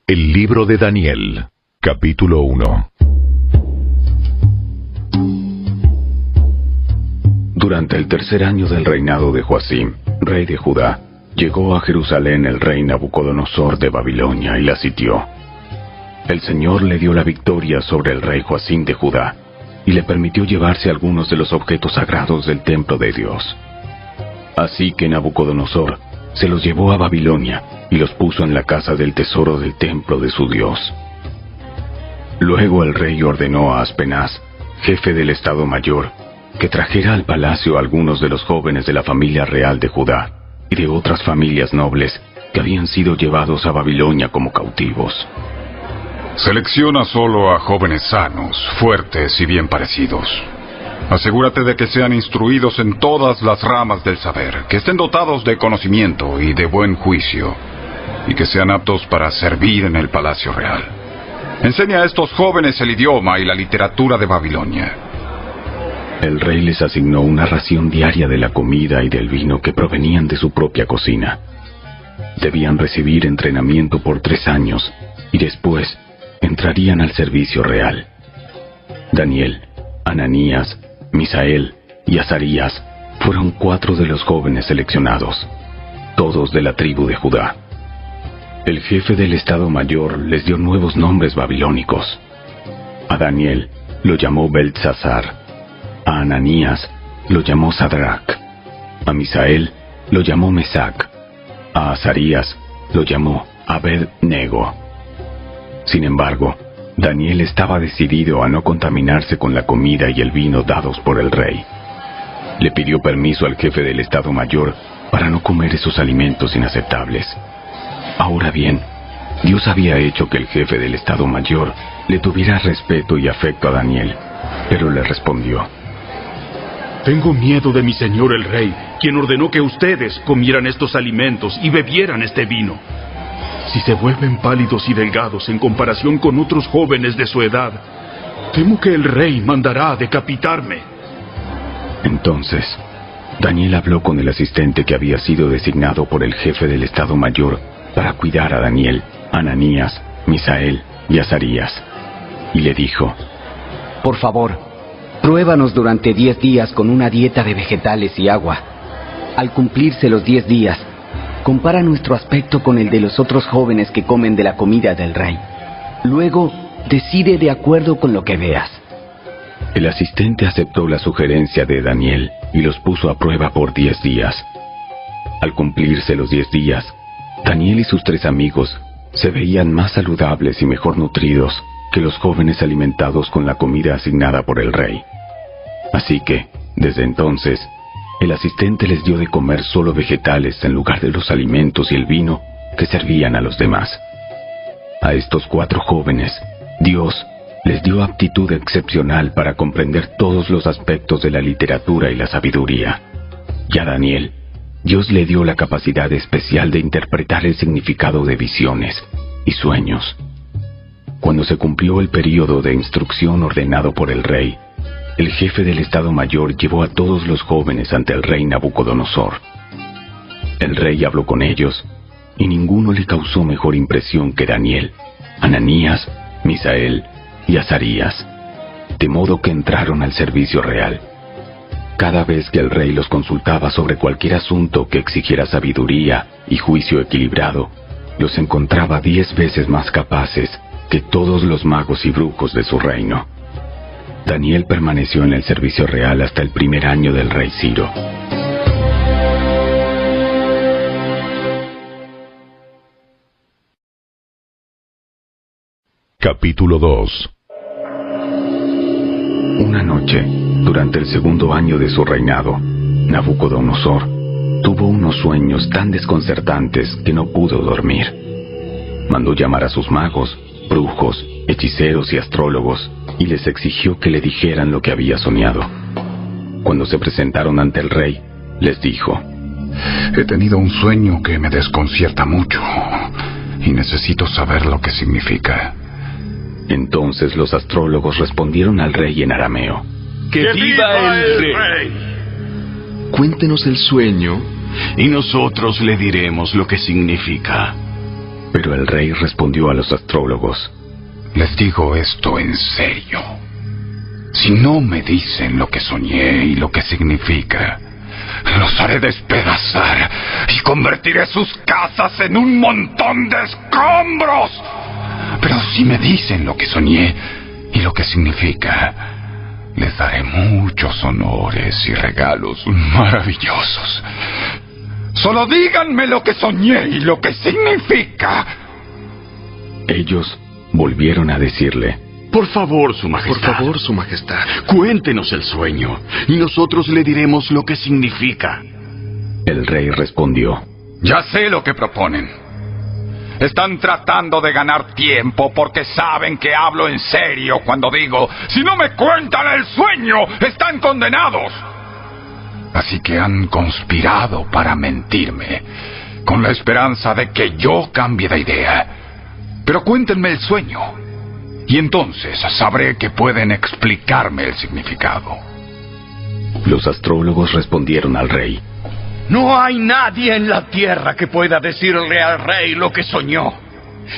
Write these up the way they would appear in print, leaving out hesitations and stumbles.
El libro de Daniel, capítulo 1. Durante el tercer año del reinado de Joacim, rey de Judá, llegó a Jerusalén el rey Nabucodonosor de Babilonia y la sitió. El Señor le dio la victoria sobre el rey Joacim de Judá y le permitió llevarse algunos de los objetos sagrados del templo de Dios. Así que Nabucodonosor se los llevó a Babilonia y los puso en la casa del tesoro del templo de su Dios. Luego el rey ordenó a Aspenaz, jefe del Estado Mayor, que trajera al palacio a algunos de los jóvenes de la familia real de Judá y de otras familias nobles que habían sido llevados a Babilonia como cautivos. Selecciona solo a jóvenes sanos, fuertes y bien parecidos. Asegúrate de que sean instruidos en todas las ramas del saber, que estén dotados de conocimiento y de buen juicio, y que sean aptos para servir en el palacio real. Enseña a estos jóvenes el idioma y la literatura de Babilonia. El rey les asignó una ración diaria de la comida y del vino que provenían de su propia cocina. Debían recibir entrenamiento por 3 años y después entrarían al servicio real. Daniel, Ananías, Misael y Azarías fueron 4 de los jóvenes seleccionados, todos de la tribu de Judá. El jefe del Estado Mayor les dio nuevos nombres babilónicos. A Daniel lo llamó Beltsasar, a Ananías lo llamó Sadrach, a Misael lo llamó Mesac, a Azarías lo llamó Abed-nego. Sin embargo, Daniel estaba decidido a no contaminarse con la comida y el vino dados por el rey. Le pidió permiso al jefe del Estado Mayor para no comer esos alimentos inaceptables. Ahora bien, Dios había hecho que el jefe del Estado Mayor le tuviera respeto y afecto a Daniel, pero le respondió: Tengo miedo de mi señor el rey, quien ordenó que ustedes comieran estos alimentos y bebieran este vino. Si se vuelven pálidos y delgados en comparación con otros jóvenes de su edad, temo que el rey mandará a decapitarme. Entonces, Daniel habló con el asistente que había sido designado por el jefe del Estado Mayor para cuidar a Daniel, Ananías, Misael y Azarías, y le dijo: Por favor, pruébanos durante 10 días con una dieta de vegetales y agua. Al cumplirse los 10 días, compara nuestro aspecto con el de los otros jóvenes que comen de la comida del rey. Luego, decide de acuerdo con lo que veas. El asistente aceptó la sugerencia de Daniel y los puso a prueba por 10 días. Al cumplirse los 10 días, Daniel y sus 3 amigos se veían más saludables y mejor nutridos que los jóvenes alimentados con la comida asignada por el rey. Así que, desde entonces, el asistente les dio de comer solo vegetales en lugar de los alimentos y el vino que servían a los demás. A estos 4 jóvenes, Dios les dio aptitud excepcional para comprender todos los aspectos de la literatura y la sabiduría. Y a Daniel, Dios le dio la capacidad especial de interpretar el significado de visiones y sueños. Cuando se cumplió el período de instrucción ordenado por el rey, el jefe del Estado Mayor llevó a todos los jóvenes ante el rey Nabucodonosor. El rey habló con ellos, y ninguno le causó mejor impresión que Daniel, Ananías, Misael y Azarías, de modo que entraron al servicio real. Cada vez que el rey los consultaba sobre cualquier asunto que exigiera sabiduría y juicio equilibrado, los encontraba 10 veces más capaces que todos los magos y brujos de su reino. Daniel permaneció en el servicio real hasta el primer año del rey Ciro. Capítulo 2. Una noche, durante el segundo año de su reinado, Nabucodonosor tuvo unos sueños tan desconcertantes que no pudo dormir. Mandó llamar a sus magos, brujos, hechiceros y astrólogos, y les exigió que le dijeran lo que había soñado. Cuando se presentaron ante el rey, les dijo: He tenido un sueño que me desconcierta mucho, y necesito saber lo que significa. Entonces los astrólogos respondieron al rey en arameo: ¡Que viva el rey! Cuéntenos el sueño, y nosotros le diremos lo que significa. Pero el rey respondió a los astrólogos: Les digo esto en serio. Si no me dicen lo que soñé y lo que significa, los haré despedazar y convertiré sus casas en un montón de escombros. Pero si me dicen lo que soñé y lo que significa, les daré muchos honores y regalos maravillosos. Solo díganme lo que soñé y lo que significa. Ellos volvieron a decirle: Por favor, Su Majestad, cuéntenos el sueño, y nosotros le diremos lo que significa. El rey respondió: Ya sé lo que proponen. Están tratando de ganar tiempo porque saben que hablo en serio cuando digo: si no me cuentan el sueño, están condenados. Así que han conspirado para mentirme, con la esperanza de que yo cambie de idea. Pero cuéntenme el sueño, y entonces sabré que pueden explicarme el significado. Los astrólogos respondieron al rey: No hay nadie en la tierra que pueda decirle al rey lo que soñó.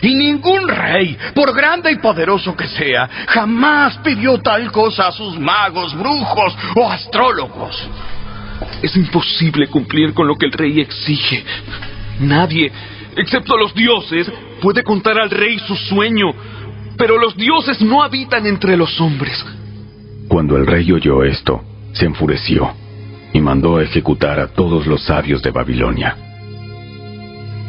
Y ningún rey, por grande y poderoso que sea, jamás pidió tal cosa a sus magos, brujos o astrólogos. Es imposible cumplir con lo que el rey exige. Nadie, excepto los dioses, puede contar al rey su sueño. Pero los dioses no habitan entre los hombres. Cuando el rey oyó esto, se enfureció y mandó a ejecutar a todos los sabios de Babilonia.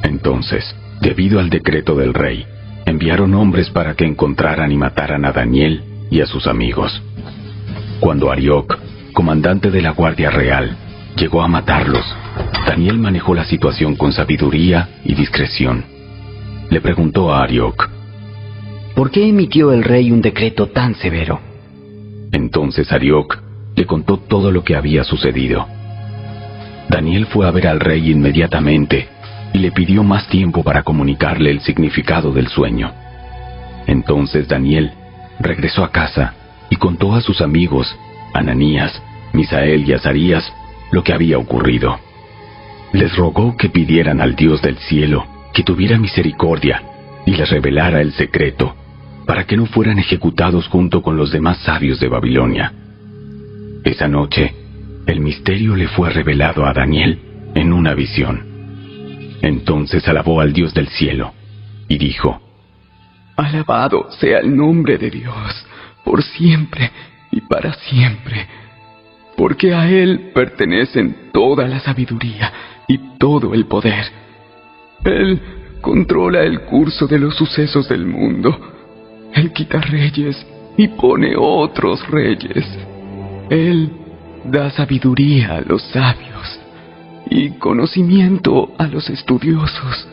Entonces, debido al decreto del rey, enviaron hombres para que encontraran y mataran a Daniel y a sus amigos. Cuando Arioc, comandante de la Guardia Real, llegó a matarlos, Daniel manejó la situación con sabiduría y discreción. Le preguntó a Arioc: ¿Por qué emitió el rey un decreto tan severo? Entonces Arioc le contó todo lo que había sucedido. Daniel fue a ver al rey inmediatamente y le pidió más tiempo para comunicarle el significado del sueño. Entonces Daniel regresó a casa y contó a sus amigos, Ananías, Misael y Azarías, lo que había ocurrido. Les rogó que pidieran al Dios del cielo que tuviera misericordia y les revelara el secreto, para que no fueran ejecutados junto con los demás sabios de Babilonia. Esa noche, el misterio le fue revelado a Daniel en una visión. Entonces alabó al Dios del cielo y dijo: Alabado sea el nombre de Dios, por siempre y para siempre, porque a Él pertenecen toda la sabiduría y todo el poder. Él controla el curso de los sucesos del mundo. Él quita reyes y pone otros reyes. Él da sabiduría a los sabios y conocimiento a los estudiosos.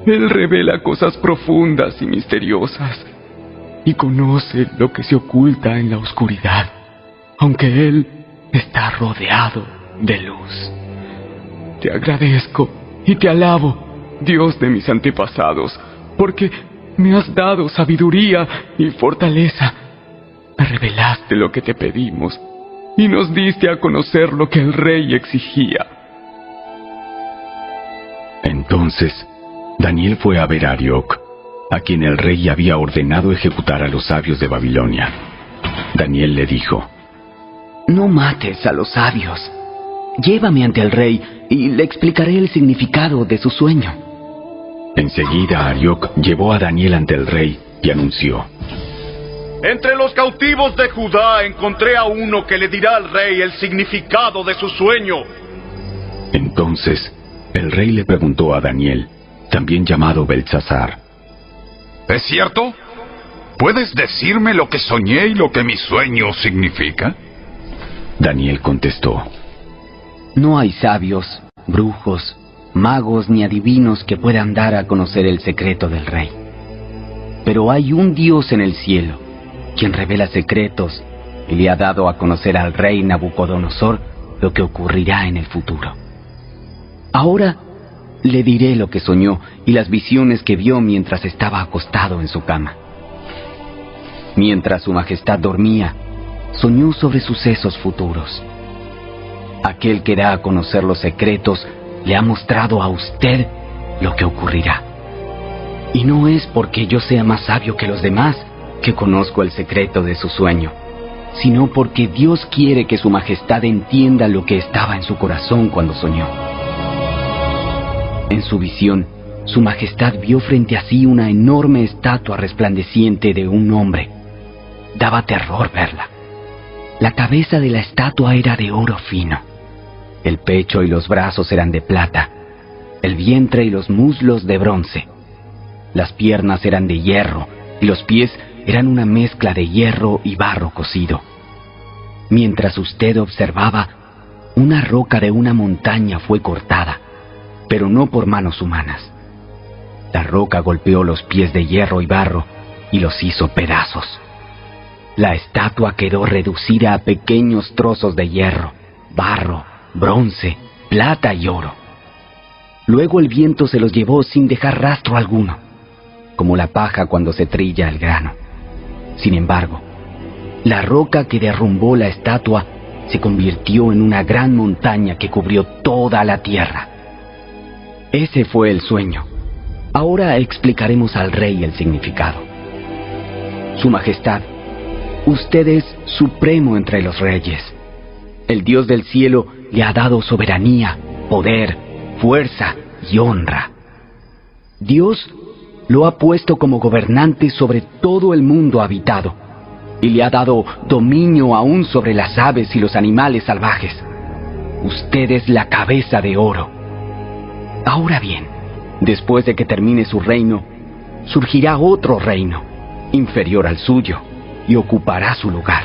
Él revela cosas profundas y misteriosas y conoce lo que se oculta en la oscuridad, aunque Él está rodeado de luz. Te agradezco y te alabo, Dios de mis antepasados, porque me has dado sabiduría y fortaleza. Me revelaste lo que te pedimos y nos diste a conocer lo que el rey exigía. Entonces, Daniel fue a ver a Arioc, a quien el rey había ordenado ejecutar a los sabios de Babilonia. Daniel le dijo: No mates a los sabios. Llévame ante el rey y le explicaré el significado de su sueño. Enseguida Arioc llevó a Daniel ante el rey y anunció: Entre los cautivos de Judá encontré a uno que le dirá al rey el significado de su sueño. Entonces, el rey le preguntó a Daniel, también llamado Beltsasar: ¿Es cierto? ¿Puedes decirme lo que soñé y lo que mi sueño significa? Daniel contestó: No hay sabios, brujos, magos ni adivinos que puedan dar a conocer el secreto del rey. Pero hay un Dios en el cielo, quien revela secretos y le ha dado a conocer al rey Nabucodonosor lo que ocurrirá en el futuro. Ahora le diré lo que soñó y las visiones que vio mientras estaba acostado en su cama. Mientras su majestad dormía, soñó sobre sucesos futuros. Aquel que da a conocer los secretos le ha mostrado a usted lo que ocurrirá. Y no es porque yo sea más sabio que los demás que conozco el secreto de su sueño, sino porque Dios quiere que su majestad entienda lo que estaba en su corazón cuando soñó. En su visión, su majestad vio frente a sí una enorme estatua resplandeciente de un hombre. Daba terror verla. La cabeza de la estatua era de oro fino. El pecho y los brazos eran de plata. El vientre y los muslos de bronce. Las piernas eran de hierro y los pies eran una mezcla de hierro y barro cocido. Mientras usted observaba, una roca de una montaña fue cortada, pero no por manos humanas. La roca golpeó los pies de hierro y barro y los hizo pedazos. La estatua quedó reducida a pequeños trozos de hierro, barro, bronce, plata y oro. Luego el viento se los llevó sin dejar rastro alguno, como la paja cuando se trilla el grano. Sin embargo, la roca que derrumbó la estatua se convirtió en una gran montaña que cubrió toda la tierra. Ese fue el sueño. Ahora explicaremos al rey el significado. Su majestad, usted es supremo entre los reyes. El Dios del cielo le ha dado soberanía, poder, fuerza y honra. Dios lo ha puesto como gobernante sobre todo el mundo habitado y le ha dado dominio aún sobre las aves y los animales salvajes. Usted es la cabeza de oro. Ahora bien, después de que termine su reino, surgirá otro reino, inferior al suyo, y ocupará su lugar.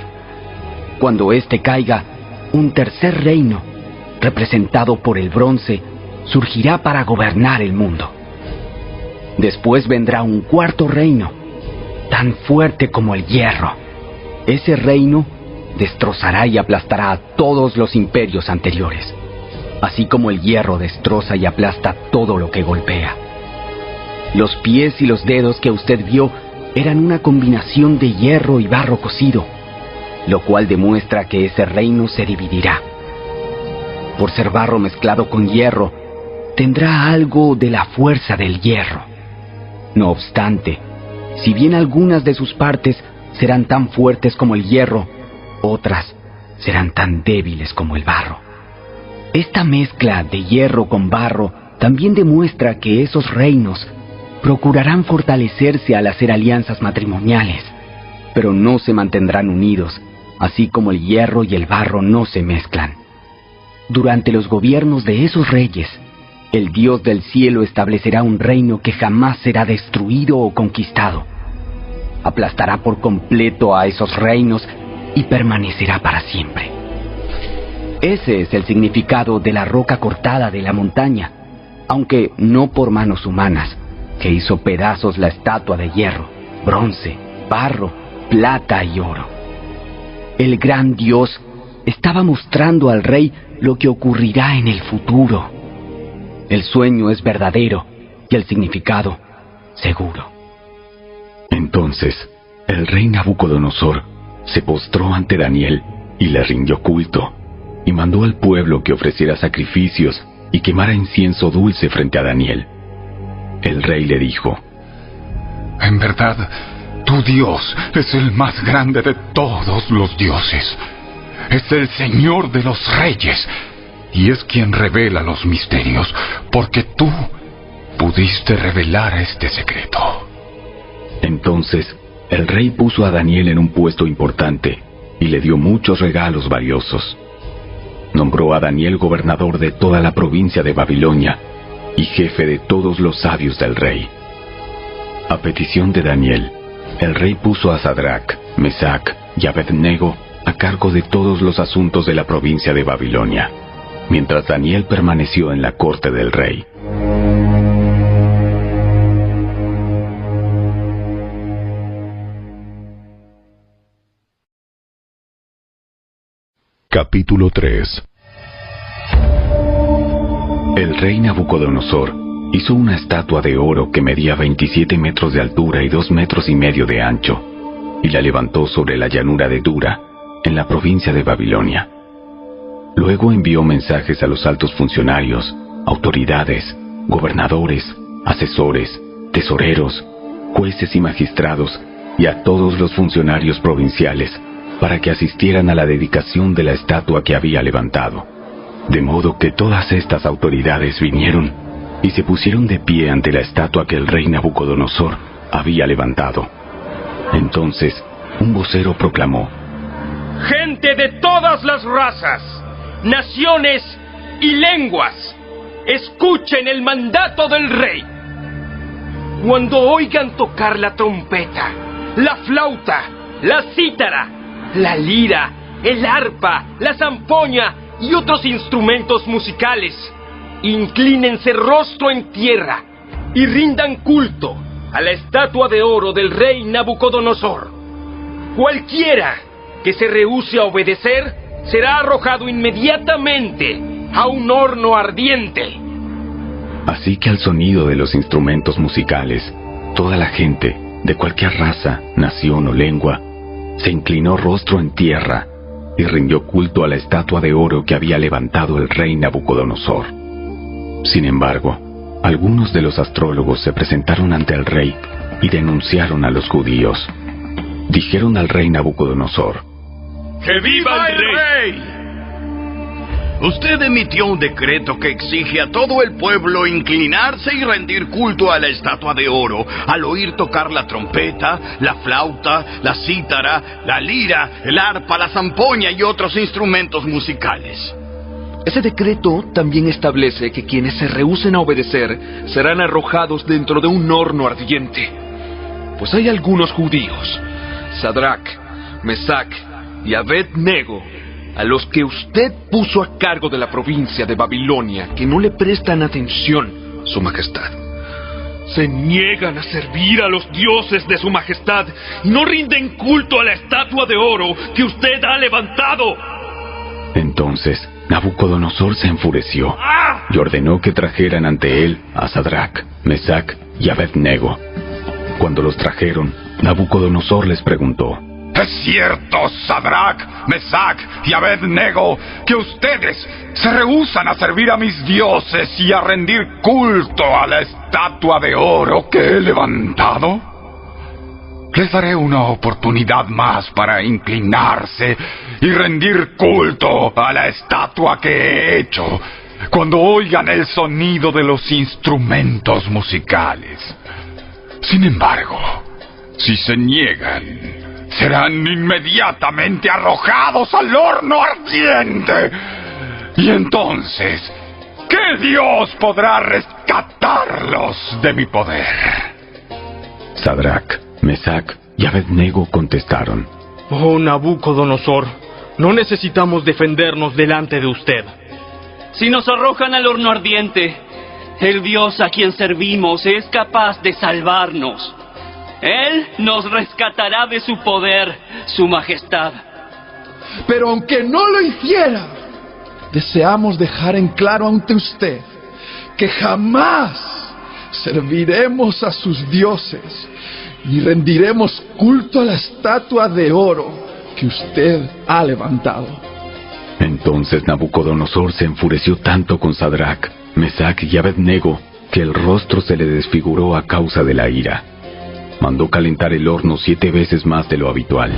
Cuando éste caiga, un tercer reino, representado por el bronce, surgirá para gobernar el mundo. Después vendrá un cuarto reino, tan fuerte como el hierro. Ese reino destrozará y aplastará a todos los imperios anteriores, así como el hierro destroza y aplasta todo lo que golpea. Los pies y los dedos que usted vio eran una combinación de hierro y barro cocido, lo cual demuestra que ese reino se dividirá. Por ser barro mezclado con hierro, tendrá algo de la fuerza del hierro. No obstante, si bien algunas de sus partes serán tan fuertes como el hierro, otras serán tan débiles como el barro. Esta mezcla de hierro con barro también demuestra que esos reinos procurarán fortalecerse al hacer alianzas matrimoniales, pero no se mantendrán unidos, así como el hierro y el barro no se mezclan. Durante los gobiernos de esos reyes, el Dios del cielo establecerá un reino que jamás será destruido o conquistado. Aplastará por completo a esos reinos y permanecerá para siempre. Ese es el significado de la roca cortada de la montaña, aunque no por manos humanas, que hizo pedazos la estatua de hierro, bronce, barro, plata y oro. El gran Dios estaba mostrando al rey lo que ocurrirá en el futuro. El sueño es verdadero y el significado seguro. Entonces, el rey Nabucodonosor se postró ante Daniel y le rindió culto, y mandó al pueblo que ofreciera sacrificios y quemara incienso dulce frente a Daniel. El rey le dijo: En verdad, tu Dios es el más grande de todos los dioses. Es el Señor de los reyes, y es quien revela los misterios, porque tú pudiste revelar este secreto. Entonces, el rey puso a Daniel en un puesto importante y le dio muchos regalos valiosos. Nombró a Daniel gobernador de toda la provincia de Babilonia y jefe de todos los sabios del rey. A petición de Daniel, el rey puso a Sadrac, Mesac y Abednego a cargo de todos los asuntos de la provincia de Babilonia, mientras Daniel permaneció en la corte del rey. Capítulo 3. El rey Nabucodonosor hizo una estatua de oro que medía 27 metros de altura y 2 metros y medio de ancho, y la levantó sobre la llanura de Dura, en la provincia de Babilonia. Luego envió mensajes a los altos funcionarios, autoridades, gobernadores, asesores, tesoreros, jueces y magistrados, y a todos los funcionarios provinciales, para que asistieran a la dedicación de la estatua que había levantado. De modo que todas estas autoridades vinieron y se pusieron de pie ante la estatua que el rey Nabucodonosor había levantado. Entonces, un vocero proclamó: Gente de todas las razas, naciones y lenguas, escuchen el mandato del rey. Cuando oigan tocar la trompeta, la flauta, la cítara, la lira, el arpa, la zampoña y otros instrumentos musicales, inclínense rostro en tierra y rindan culto a la estatua de oro del rey Nabucodonosor. Cualquiera que se rehúse a obedecer será arrojado inmediatamente a un horno ardiente. Así que al sonido de los instrumentos musicales, toda la gente, de cualquier raza, nación o lengua, se inclinó rostro en tierra y rindió culto a la estatua de oro que había levantado el rey Nabucodonosor. Sin embargo, algunos de los astrólogos se presentaron ante el rey y denunciaron a los judíos. Dijeron al rey Nabucodonosor: ¡Que viva el rey! Usted emitió un decreto que exige a todo el pueblo inclinarse y rendir culto a la estatua de oro al oír tocar la trompeta, la flauta, la cítara, la lira, el arpa, la zampoña y otros instrumentos musicales. Ese decreto también establece que quienes se rehúsen a obedecer serán arrojados dentro de un horno ardiente. Pues hay algunos judíos, Sadrach, Mesach y Abed-Nego, a los que usted puso a cargo de la provincia de Babilonia, que no le prestan atención, Su Majestad. Se niegan a servir a los dioses de Su Majestad y no rinden culto a la estatua de oro que usted ha levantado. Entonces Nabucodonosor se enfureció y ordenó que trajeran ante él a Sadrach, Mesach y Abed-Nego. Cuando los trajeron, Nabucodonosor les preguntó: ¿Es cierto, Sadrach, Mesach y Abed-Nego, que ustedes se rehúsan a servir a mis dioses y a rendir culto a la estatua de oro que he levantado? Les daré una oportunidad más para inclinarse y rendir culto a la estatua que he hecho cuando oigan el sonido de los instrumentos musicales. Sin embargo, si se niegan, serán inmediatamente arrojados al horno ardiente. Y entonces, ¿qué Dios podrá rescatarlos de mi poder? Sadrach, Mesach y Abed-Nego contestaron: Oh Nabucodonosor, no necesitamos defendernos delante de usted. Si nos arrojan al horno ardiente, el Dios a quien servimos es capaz de salvarnos. Él nos rescatará de su poder, Su Majestad. Pero aunque no lo hiciera, deseamos dejar en claro ante usted que jamás serviremos a sus dioses y rendiremos culto a la estatua de oro que usted ha levantado. Entonces Nabucodonosor se enfureció tanto con Sadrach, Mesach y Abed-Nego que el rostro se le desfiguró a causa de la ira. Mandó calentar el horno 7 veces más de lo habitual.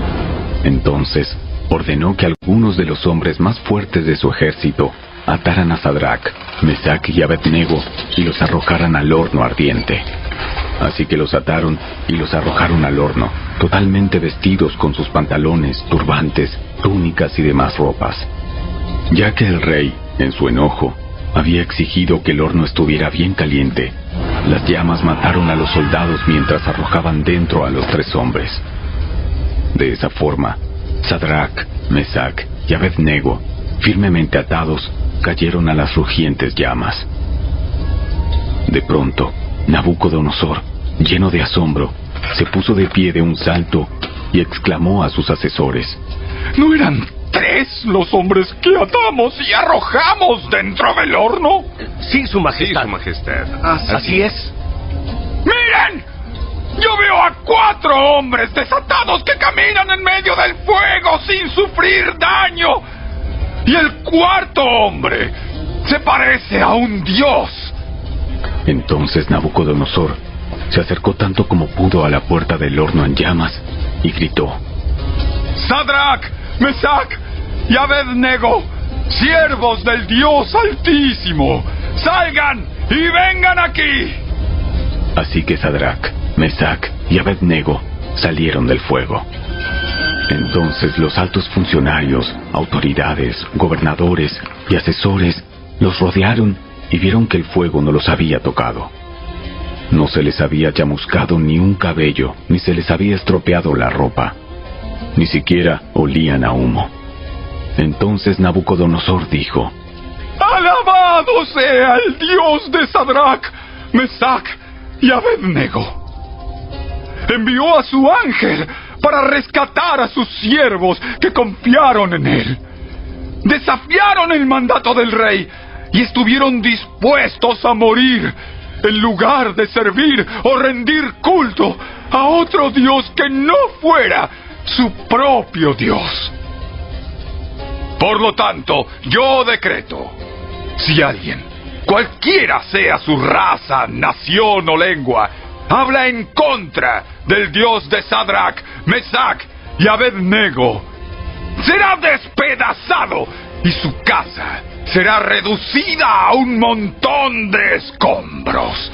Entonces ordenó que algunos de los hombres más fuertes de su ejército ataran a Sadrach, Mesach y Abed-Nego y los arrojaran al horno ardiente. Así que los ataron y los arrojaron al horno, totalmente vestidos con sus pantalones, turbantes, túnicas y demás ropas. Ya que el rey, en su enojo, había exigido que el horno estuviera bien caliente, las llamas mataron a los soldados mientras arrojaban dentro a los 3 hombres. De esa forma, Sadrach, Mesach y Abed-Nego, firmemente atados, cayeron a las rugientes llamas. De pronto, Nabucodonosor, lleno de asombro, se puso de pie de un salto y exclamó a sus asesores: ¿No eran 3 los hombres que atamos y arrojamos dentro del horno? Sí, Su Majestad. Sí, Su Majestad. Así es. ¡Miren! Yo veo a 4 hombres desatados que caminan en medio del fuego sin sufrir daño. Y el 4.º hombre se parece a un dios. Entonces Nabucodonosor se acercó tanto como pudo a la puerta del horno en llamas y gritó: Sadrach, Mesach y Abednego, siervos del Dios Altísimo, salgan y vengan aquí. Así que Sadrach, Mesach y Abednego salieron del fuego. Entonces los altos funcionarios, autoridades, gobernadores y asesores los rodearon y vieron que el fuego no los había tocado. No se les había chamuscado ni un cabello, ni se les había estropeado la ropa. Ni siquiera olían a humo. Entonces Nabucodonosor dijo: ¡Alabado sea el Dios de Sadrach, Mesach y Abednego! Envió a su ángel para rescatar a sus siervos que confiaron en él. Desafiaron el mandato del rey y estuvieron dispuestos a morir en lugar de servir o rendir culto a otro Dios que no fuera su propio Dios. Por lo tanto, yo decreto: si alguien, cualquiera sea su raza, nación o lengua, habla en contra del Dios de Sadrach, Mesach y Abednego, será despedazado y su casa será reducida a un montón de escombros.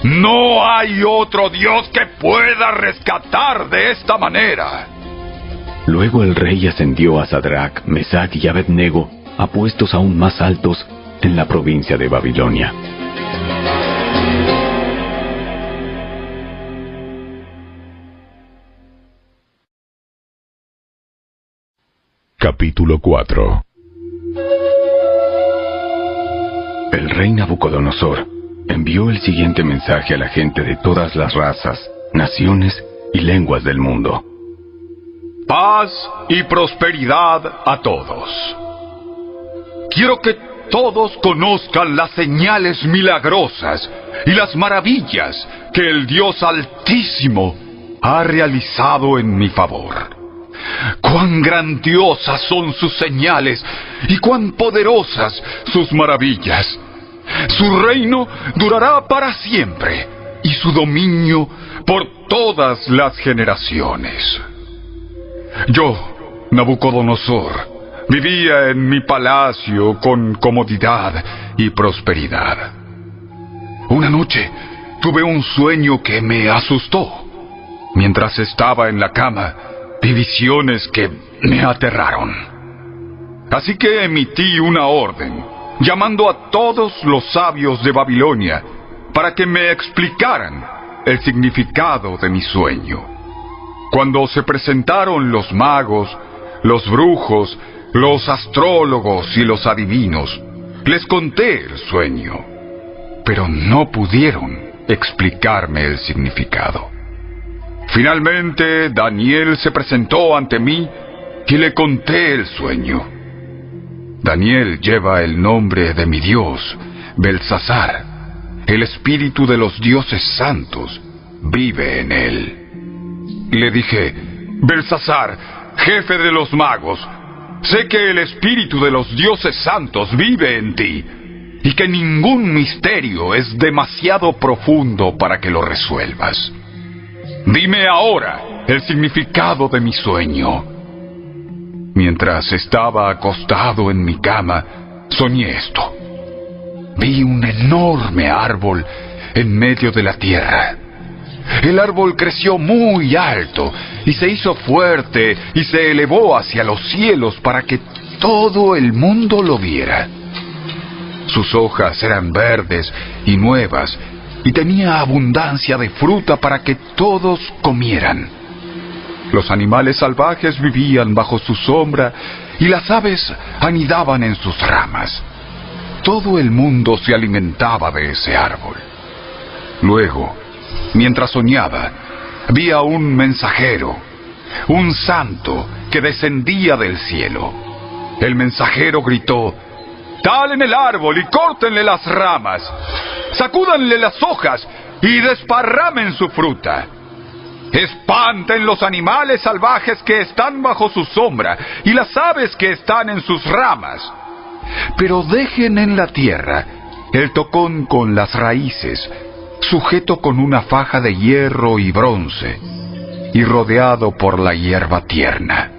No hay otro Dios que pueda rescatar de esta manera. Luego el rey ascendió a Sadrach, Mesach y Abednego a puestos aún más altos en la provincia de Babilonia. Capítulo 4. El rey Nabucodonosor envió el siguiente mensaje a la gente de todas las razas, naciones y lenguas del mundo: Paz y prosperidad a todos. Quiero que todos conozcan las señales milagrosas y las maravillas que el Dios Altísimo ha realizado en mi favor. Cuán grandiosas son sus señales y cuán poderosas sus maravillas. Su reino durará para siempre y su dominio por todas las generaciones. Yo, Nabucodonosor, vivía en mi palacio con comodidad y prosperidad. Una noche tuve un sueño que me asustó. Mientras estaba en la cama, vi visiones que me aterraron. Así que emití una orden, llamando a todos los sabios de Babilonia para que me explicaran el significado de mi sueño. Cuando se presentaron los magos, los brujos, los astrólogos y los adivinos, les conté el sueño, pero no pudieron explicarme el significado. Finalmente, Daniel se presentó ante mí y le conté el sueño. Daniel lleva el nombre de mi Dios, Belsasar. El espíritu de los dioses santos vive en él. Le dije: Belsasar, jefe de los magos, sé que el espíritu de los dioses santos vive en ti y que ningún misterio es demasiado profundo para que lo resuelvas. Dime ahora el significado de mi sueño. Mientras estaba acostado en mi cama, soñé esto. Vi un enorme árbol en medio de la tierra. El árbol creció muy alto y se hizo fuerte y se elevó hacia los cielos para que todo el mundo lo viera. Sus hojas eran verdes y nuevas y tenía abundancia de fruta para que todos comieran. Los animales salvajes vivían bajo su sombra y las aves anidaban en sus ramas. Todo el mundo se alimentaba de ese árbol. Luego, mientras soñaba, vi a un mensajero, un santo que descendía del cielo. El mensajero gritó: «Talen el árbol y córtenle las ramas, sacúdanle las hojas y desparramen su fruta. Espanten los animales salvajes que están bajo su sombra y las aves que están en sus ramas. Pero dejen en la tierra el tocón con las raíces sujeto con una faja de hierro y bronce, y rodeado por la hierba tierna.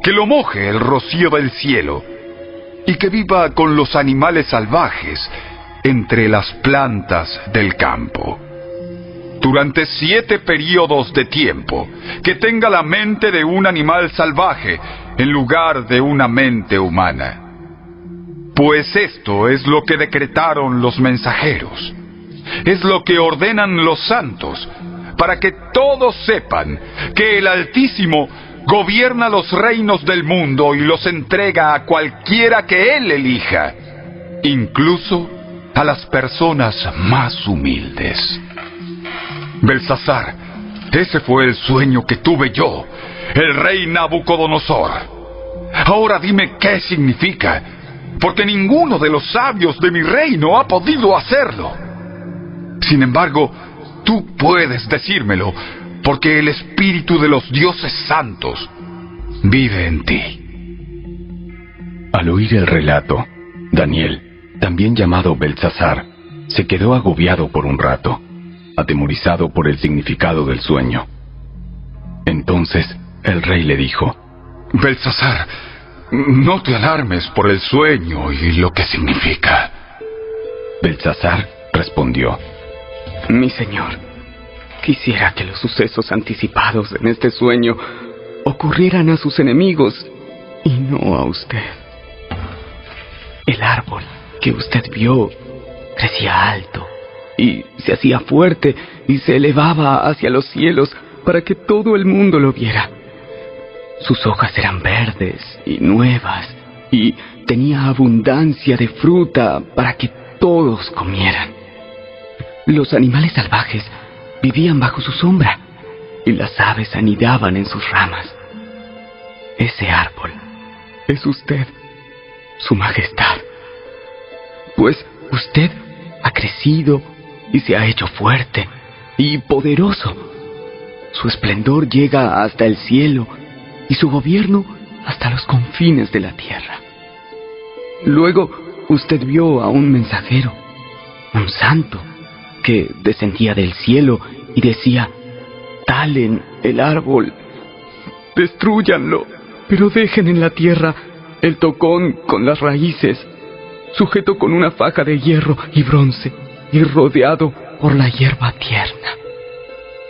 Que lo moje el rocío del cielo, y que viva con los animales salvajes entre las plantas del campo. Durante 7 períodos de tiempo, que tenga la mente de un animal salvaje en lugar de una mente humana. Pues esto es lo que decretaron los mensajeros, es lo que ordenan los santos, para que todos sepan que el Altísimo gobierna los reinos del mundo y los entrega a cualquiera que Él elija, incluso a las personas más humildes. Belsasar, ese fue el sueño que tuve yo, el rey Nabucodonosor. Ahora dime qué significa, porque ninguno de los sabios de mi reino ha podido hacerlo. Sin embargo, tú puedes decírmelo, porque el espíritu de los dioses santos vive en ti. Al oír el relato, Daniel, también llamado Belsasar, se quedó agobiado por un rato, atemorizado por el significado del sueño. Entonces el rey le dijo: Belsasar, no te alarmes por el sueño y lo que significa. Belsasar respondió: Mi señor, quisiera que los sucesos anticipados en este sueño ocurrieran a sus enemigos y no a usted. El árbol que usted vio crecía alto y se hacía fuerte y se elevaba hacia los cielos para que todo el mundo lo viera. Sus hojas eran verdes y nuevas y tenía abundancia de fruta para que todos comieran. Los animales salvajes vivían bajo su sombra y las aves anidaban en sus ramas. Ese árbol es usted, Su Majestad. Pues usted ha crecido y se ha hecho fuerte y poderoso. Su esplendor llega hasta el cielo y su gobierno hasta los confines de la tierra. Luego usted vio a un mensajero, un santo, que descendía del cielo y decía: talen el árbol, destrúyanlo, pero dejen en la tierra el tocón con las raíces, sujeto con una faja de hierro y bronce y rodeado por la hierba tierna.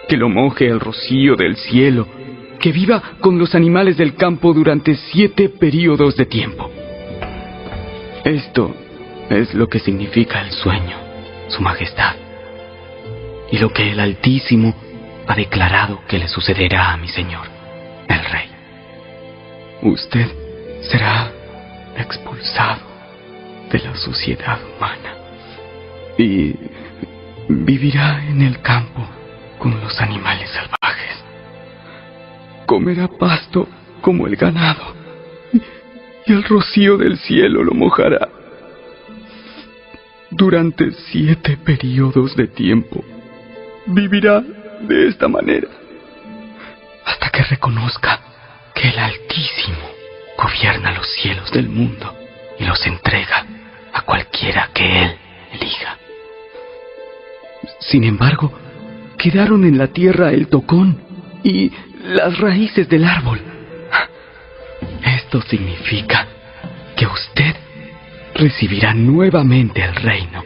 Que lo moje el rocío del cielo, que viva con los animales del campo durante 7 períodos de tiempo. Esto es lo que significa el sueño, Su Majestad, y lo que el Altísimo ha declarado que le sucederá a mi señor, el rey. Usted será expulsado de la sociedad humana y vivirá en el campo con los animales salvajes. Comerá pasto como el ganado y el rocío del cielo lo mojará. Durante 7 períodos de tiempo vivirá de esta manera hasta que reconozca que el Altísimo gobierna los cielos del mundo y los entrega a cualquiera que Él elija. Sin embargo, quedaron en la tierra el tocón y las raíces del árbol. Esto significa que usted recibirá nuevamente el reino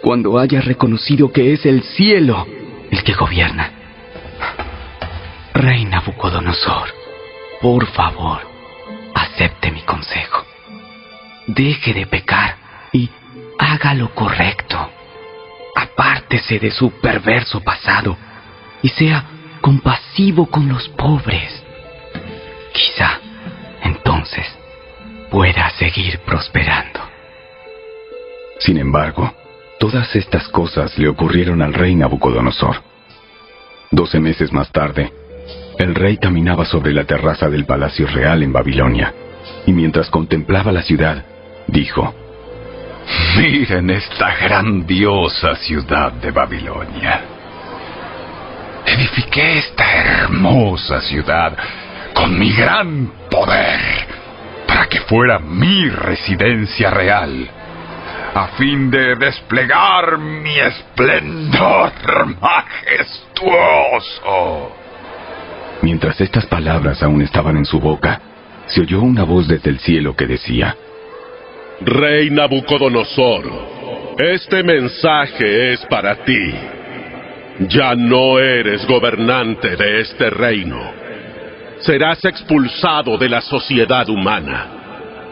cuando haya reconocido que es el cielo el que gobierna. Rey Nabucodonosor, por favor, acepte mi consejo. Deje de pecar y haga lo correcto. Apártese de su perverso pasado y sea compasivo con los pobres. Quizá entonces pueda seguir prosperando. Sin embargo, todas estas cosas le ocurrieron al rey Nabucodonosor. 12 meses más tarde, el rey caminaba sobre la terraza del palacio real en Babilonia, y mientras contemplaba la ciudad, dijo: Miren esta grandiosa ciudad de Babilonia. Edifiqué esta hermosa ciudad con mi gran poder para que fuera mi residencia real. a fin de desplegar mi esplendor majestuoso. Mientras estas palabras aún estaban en su boca, se oyó una voz desde el cielo que decía: Rey Nabucodonosor, este mensaje es para ti. Ya no eres gobernante de este reino. Serás expulsado de la sociedad humana.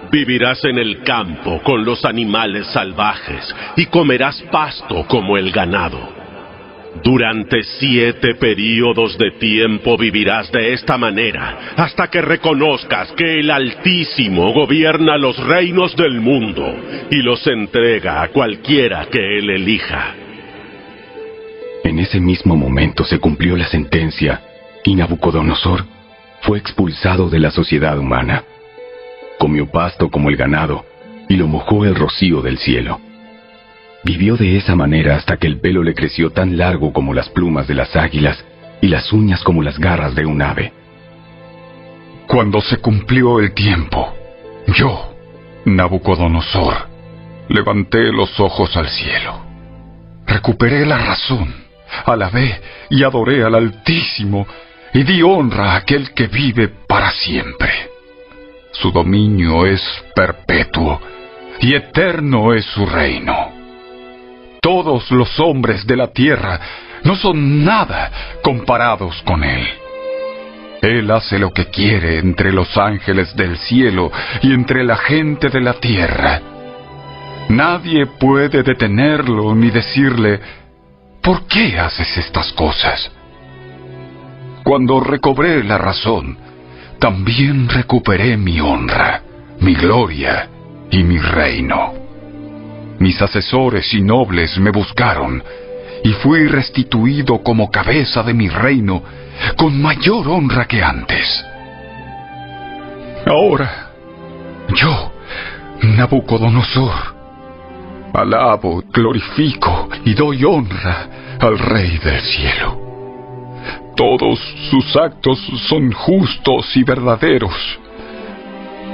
Vivirás en el campo con los animales salvajes y comerás pasto como el ganado. Durante 7 períodos de tiempo vivirás de esta manera, hasta que reconozcas que el Altísimo gobierna los reinos del mundo y los entrega a cualquiera que él elija. En ese mismo momento se cumplió la sentencia y Nabucodonosor fue expulsado de la sociedad humana. Comió pasto como el ganado y lo mojó el rocío del cielo. Vivió de esa manera hasta que el pelo le creció tan largo como las plumas de las águilas y las uñas como las garras de un ave. Cuando se cumplió el tiempo, yo, Nabucodonosor, levanté los ojos al cielo. Recuperé la razón, alabé y adoré al Altísimo y di honra a aquel que vive para siempre. Su dominio es perpetuo y eterno es su reino. Todos los hombres de la tierra no son nada comparados con él. Él hace lo que quiere entre los ángeles del cielo y entre la gente de la tierra. Nadie puede detenerlo ni decirle: ¿por qué haces estas cosas? Cuando recobré la razón, también recuperé mi honra, mi gloria y mi reino. Mis asesores y nobles me buscaron, y fui restituido como cabeza de mi reino, con mayor honra que antes. Ahora, yo, Nabucodonosor, alabo, glorifico y doy honra al Rey del cielo. Todos sus actos son justos y verdaderos,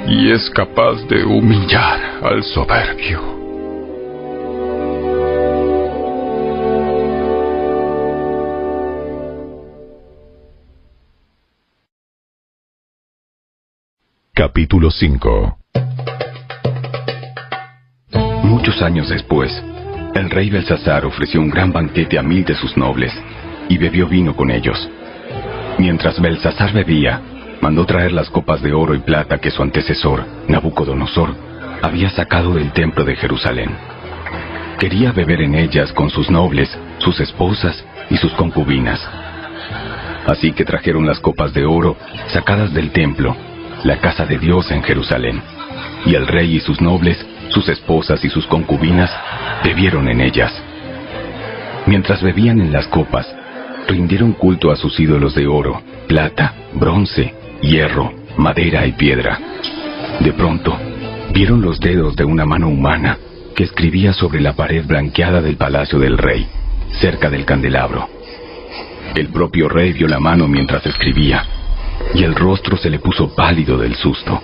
y es capaz de humillar al soberbio. Capítulo 5. Muchos años después, el rey Belsasar ofreció un gran banquete a 1000 de sus nobles, y bebió vino con ellos. Mientras Belsasar bebía, mandó traer las copas de oro y plata que su antecesor, Nabucodonosor, había sacado del templo de Jerusalén. Quería beber en ellas con sus nobles, sus esposas y sus concubinas. Así que trajeron las copas de oro sacadas del templo, la casa de Dios en Jerusalén, y el rey y sus nobles, sus esposas y sus concubinas, bebieron en ellas. Mientras bebían en las copas, rindieron culto a sus ídolos de oro, plata, bronce, hierro, madera y piedra. De pronto, vieron los dedos de una mano humana que escribía sobre la pared blanqueada del palacio del rey, cerca del candelabro. El propio rey vio la mano mientras escribía, y el rostro se le puso pálido del susto.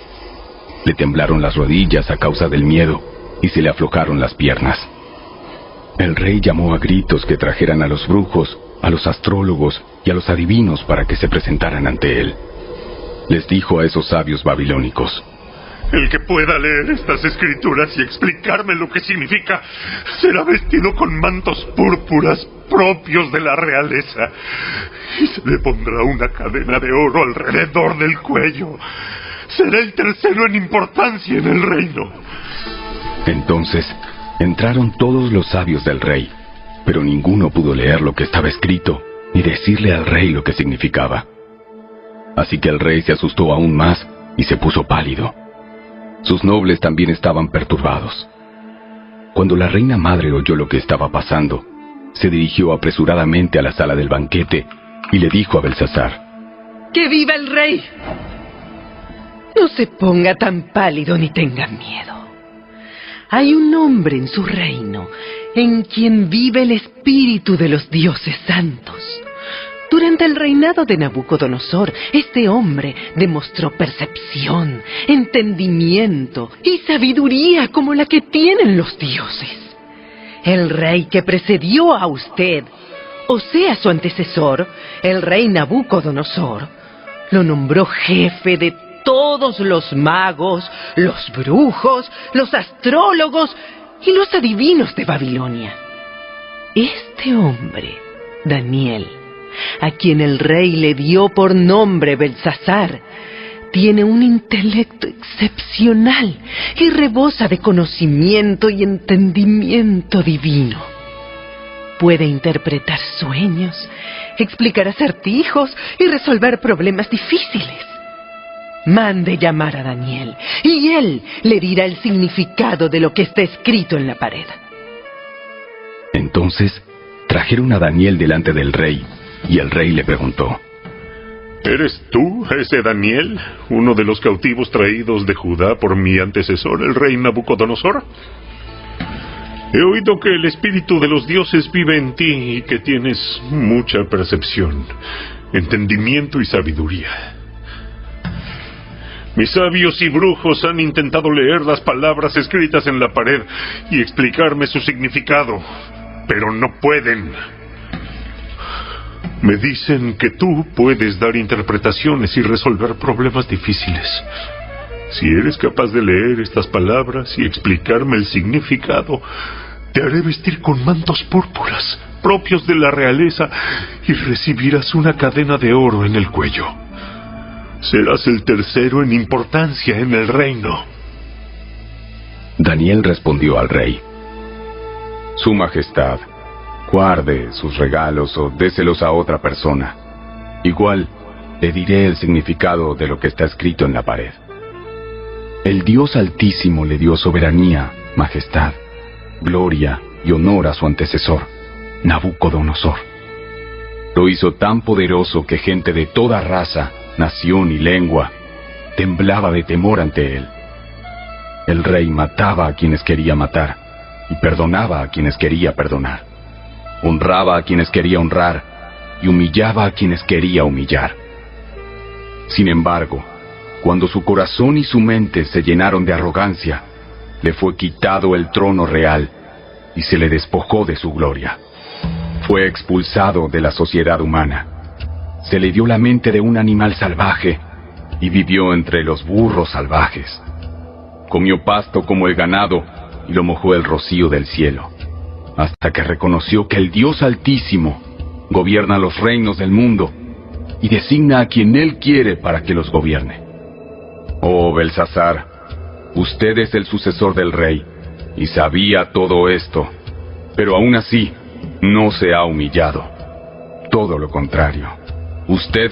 Le temblaron las rodillas a causa del miedo, y se le aflojaron las piernas. El rey llamó a gritos que trajeran a los brujos, a los astrólogos y a los adivinos para que se presentaran ante él. Les dijo a esos sabios babilónicos: el que pueda leer estas escrituras y explicarme lo que significa, será vestido con mantos púrpuras propios de la realeza, y se le pondrá una cadena de oro alrededor del cuello. Será el tercero en importancia en el reino. Entonces entraron todos los sabios del rey, pero ninguno pudo leer lo que estaba escrito, ni decirle al rey lo que significaba. Así que el rey se asustó aún más y se puso pálido. Sus nobles también estaban perturbados. Cuando la reina madre oyó lo que estaba pasando, se dirigió apresuradamente a la sala del banquete y le dijo a Belsasar: ¡Que viva el rey! No se ponga tan pálido ni tenga miedo. Hay un hombre en su reino en quien vive el espíritu de los dioses santos. Durante el reinado de Nabucodonosor, este hombre demostró percepción, entendimiento y sabiduría como la que tienen los dioses. El rey que precedió a usted, o sea, su antecesor, el rey Nabucodonosor, lo nombró jefe de todos los magos, los brujos, los astrólogos y los adivinos de Babilonia. Este hombre, Daniel, a quien el rey le dio por nombre Belsasar, tiene un intelecto excepcional y rebosa de conocimiento y entendimiento divino. Puede interpretar sueños, explicar acertijos y resolver problemas difíciles. Mande llamar a Daniel y él le dirá el significado de lo que está escrito en la pared. Entonces trajeron a Daniel delante del rey, y el rey le preguntó: ¿Eres tú, ese Daniel, uno de los cautivos traídos de Judá por mi antecesor, el rey Nabucodonosor? He oído que el espíritu de los dioses vive en ti y que tienes mucha percepción, entendimiento y sabiduría. Mis sabios y brujos han intentado leer las palabras escritas en la pared y explicarme su significado, pero no pueden. Me dicen que tú puedes dar interpretaciones y resolver problemas difíciles. Si eres capaz de leer estas palabras y explicarme el significado, te haré vestir con mantos púrpuras, propios de la realeza, y recibirás una cadena de oro en el cuello. Serás el tercero en importancia en el reino. Daniel respondió al rey: Su Majestad, guarde sus regalos o déselos a otra persona. Igual le diré el significado de lo que está escrito en la pared. El Dios Altísimo le dio soberanía, majestad, gloria y honor a su antecesor, Nabucodonosor. Lo hizo tan poderoso que gente de toda raza, nación y lengua temblaba de temor ante él. El rey mataba a quienes quería matar y perdonaba a quienes quería perdonar. Honraba a quienes quería honrar y humillaba a quienes quería humillar. Sin embargo, cuando su corazón y su mente se llenaron de arrogancia, le fue quitado el trono real y se le despojó de su gloria. Fue expulsado de la sociedad humana. Se le dio la mente de un animal salvaje y vivió entre los burros salvajes. Comió pasto como el ganado y lo mojó el rocío del cielo, hasta que reconoció que el Dios Altísimo gobierna los reinos del mundo y designa a quien Él quiere para que los gobierne. Oh Belsasar, usted es el sucesor del rey y sabía todo esto, pero aún así no se ha humillado. Todo lo contrario, usted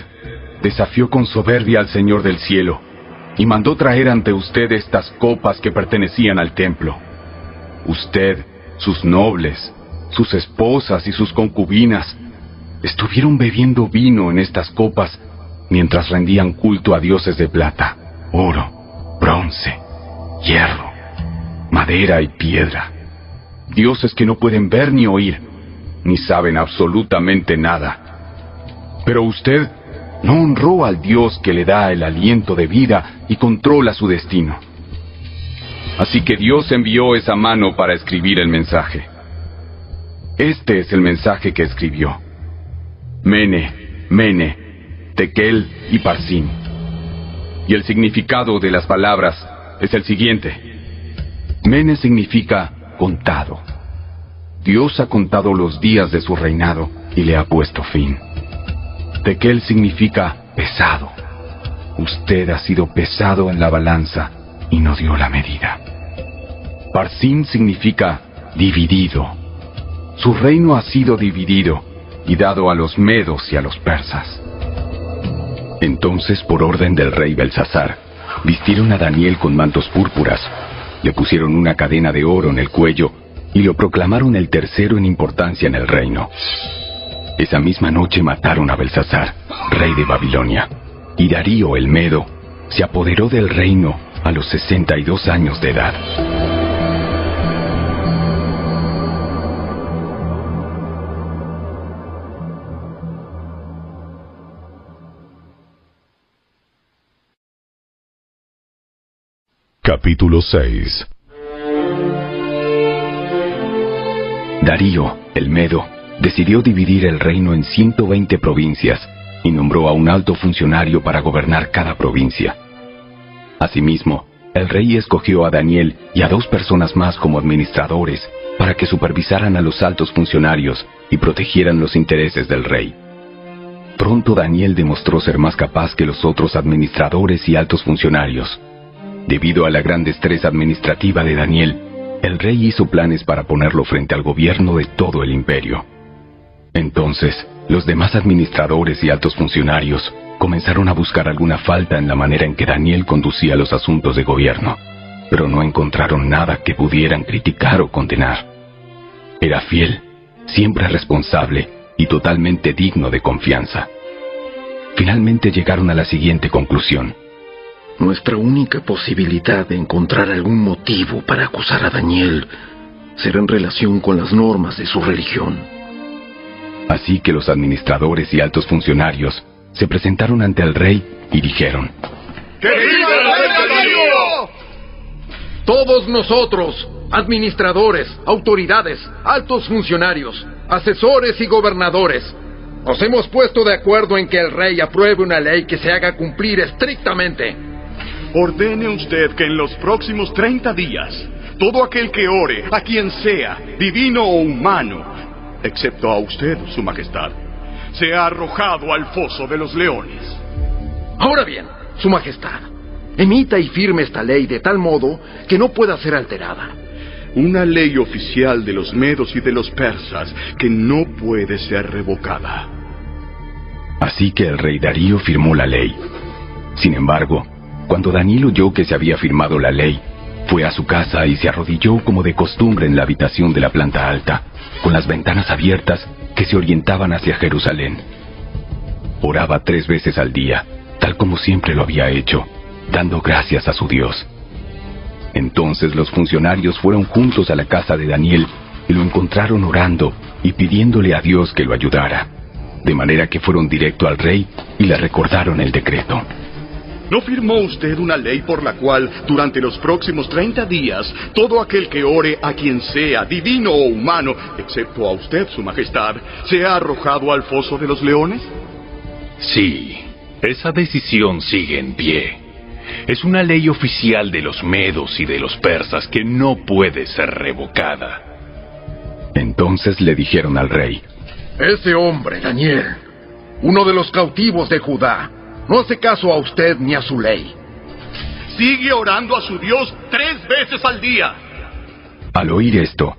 desafió con soberbia al Señor del cielo y mandó traer ante usted estas copas que pertenecían al templo. Usted, sus nobles, sus esposas y sus concubinas estuvieron bebiendo vino en estas copas mientras rendían culto a dioses de plata, oro, bronce, hierro, madera y piedra. Dioses que no pueden ver ni oír, ni saben absolutamente nada. Pero usted no honró al Dios que le da el aliento de vida y controla su destino. Así que Dios envió esa mano para escribir el mensaje. Este es el mensaje que escribió: Mene, Mene, Tekel y Parsin. Y el significado de las palabras es el siguiente. Mene significa contado. Dios ha contado los días de su reinado y le ha puesto fin. Tekel significa pesado. Usted ha sido pesado en la balanza y no dio la medida. Parsin significa dividido. Su reino ha sido dividido y dado a los medos y a los persas. Entonces, por orden del rey Belsasar, vistieron a Daniel con mantos púrpuras, le pusieron una cadena de oro en el cuello y lo proclamaron el tercero en importancia en el reino. Esa misma noche mataron a Belsasar, rey de Babilonia, y Darío el Medo se apoderó del reino a los 62 años de edad. Capítulo 6. Darío, el Medo, decidió dividir el reino en 120 provincias y nombró a un alto funcionario para gobernar cada provincia. Asimismo, el rey escogió a Daniel y a 2 personas más como administradores para que supervisaran a los altos funcionarios y protegieran los intereses del rey. Pronto Daniel demostró ser más capaz que los otros administradores y altos funcionarios. Debido a la gran destreza administrativa de Daniel, el rey hizo planes para ponerlo frente al gobierno de todo el imperio. Entonces, los demás administradores y altos funcionarios comenzaron a buscar alguna falta en la manera en que Daniel conducía los asuntos de gobierno, pero no encontraron nada que pudieran criticar o condenar. Era fiel, siempre responsable y totalmente digno de confianza. Finalmente llegaron a la siguiente conclusión. Nuestra única posibilidad de encontrar algún motivo para acusar a Daniel será en relación con las normas de su religión. Así que los administradores y altos funcionarios se presentaron ante el rey y dijeron: ¡Que viva el rey Darío! Todos nosotros, administradores, autoridades, altos funcionarios, asesores y gobernadores, nos hemos puesto de acuerdo en que el rey apruebe una ley que se haga cumplir estrictamente. Ordene usted que en los próximos 30 días, todo aquel que ore, a quien sea, divino o humano, excepto a usted, su majestad, sea arrojado al foso de los leones. Ahora bien, su majestad, emita y firme esta ley de tal modo que no pueda ser alterada. Una ley oficial de los medos y de los persas que no puede ser revocada. Así que el rey Darío firmó la ley. Sin embargo, cuando Daniel oyó que se había firmado la ley, fue a su casa y se arrodilló como de costumbre en la habitación de la planta alta, con las ventanas abiertas que se orientaban hacia Jerusalén. Oraba 3 veces al día, tal como siempre lo había hecho, dando gracias a su Dios. Entonces los funcionarios fueron juntos a la casa de Daniel y lo encontraron orando y pidiéndole a Dios que lo ayudara, de manera que fueron directo al rey y le recordaron el decreto. ¿No firmó usted una ley por la cual, durante los próximos 30 días, todo aquel que ore a quien sea, divino o humano, excepto a usted, su majestad, sea arrojado al foso de los leones? Sí, esa decisión sigue en pie. Es una ley oficial de los medos y de los persas que no puede ser revocada. Entonces le dijeron al rey: Ese hombre, Daniel, uno de los cautivos de Judá, no hace caso a usted ni a su ley. Sigue orando a su Dios 3 veces al día. Al oír esto,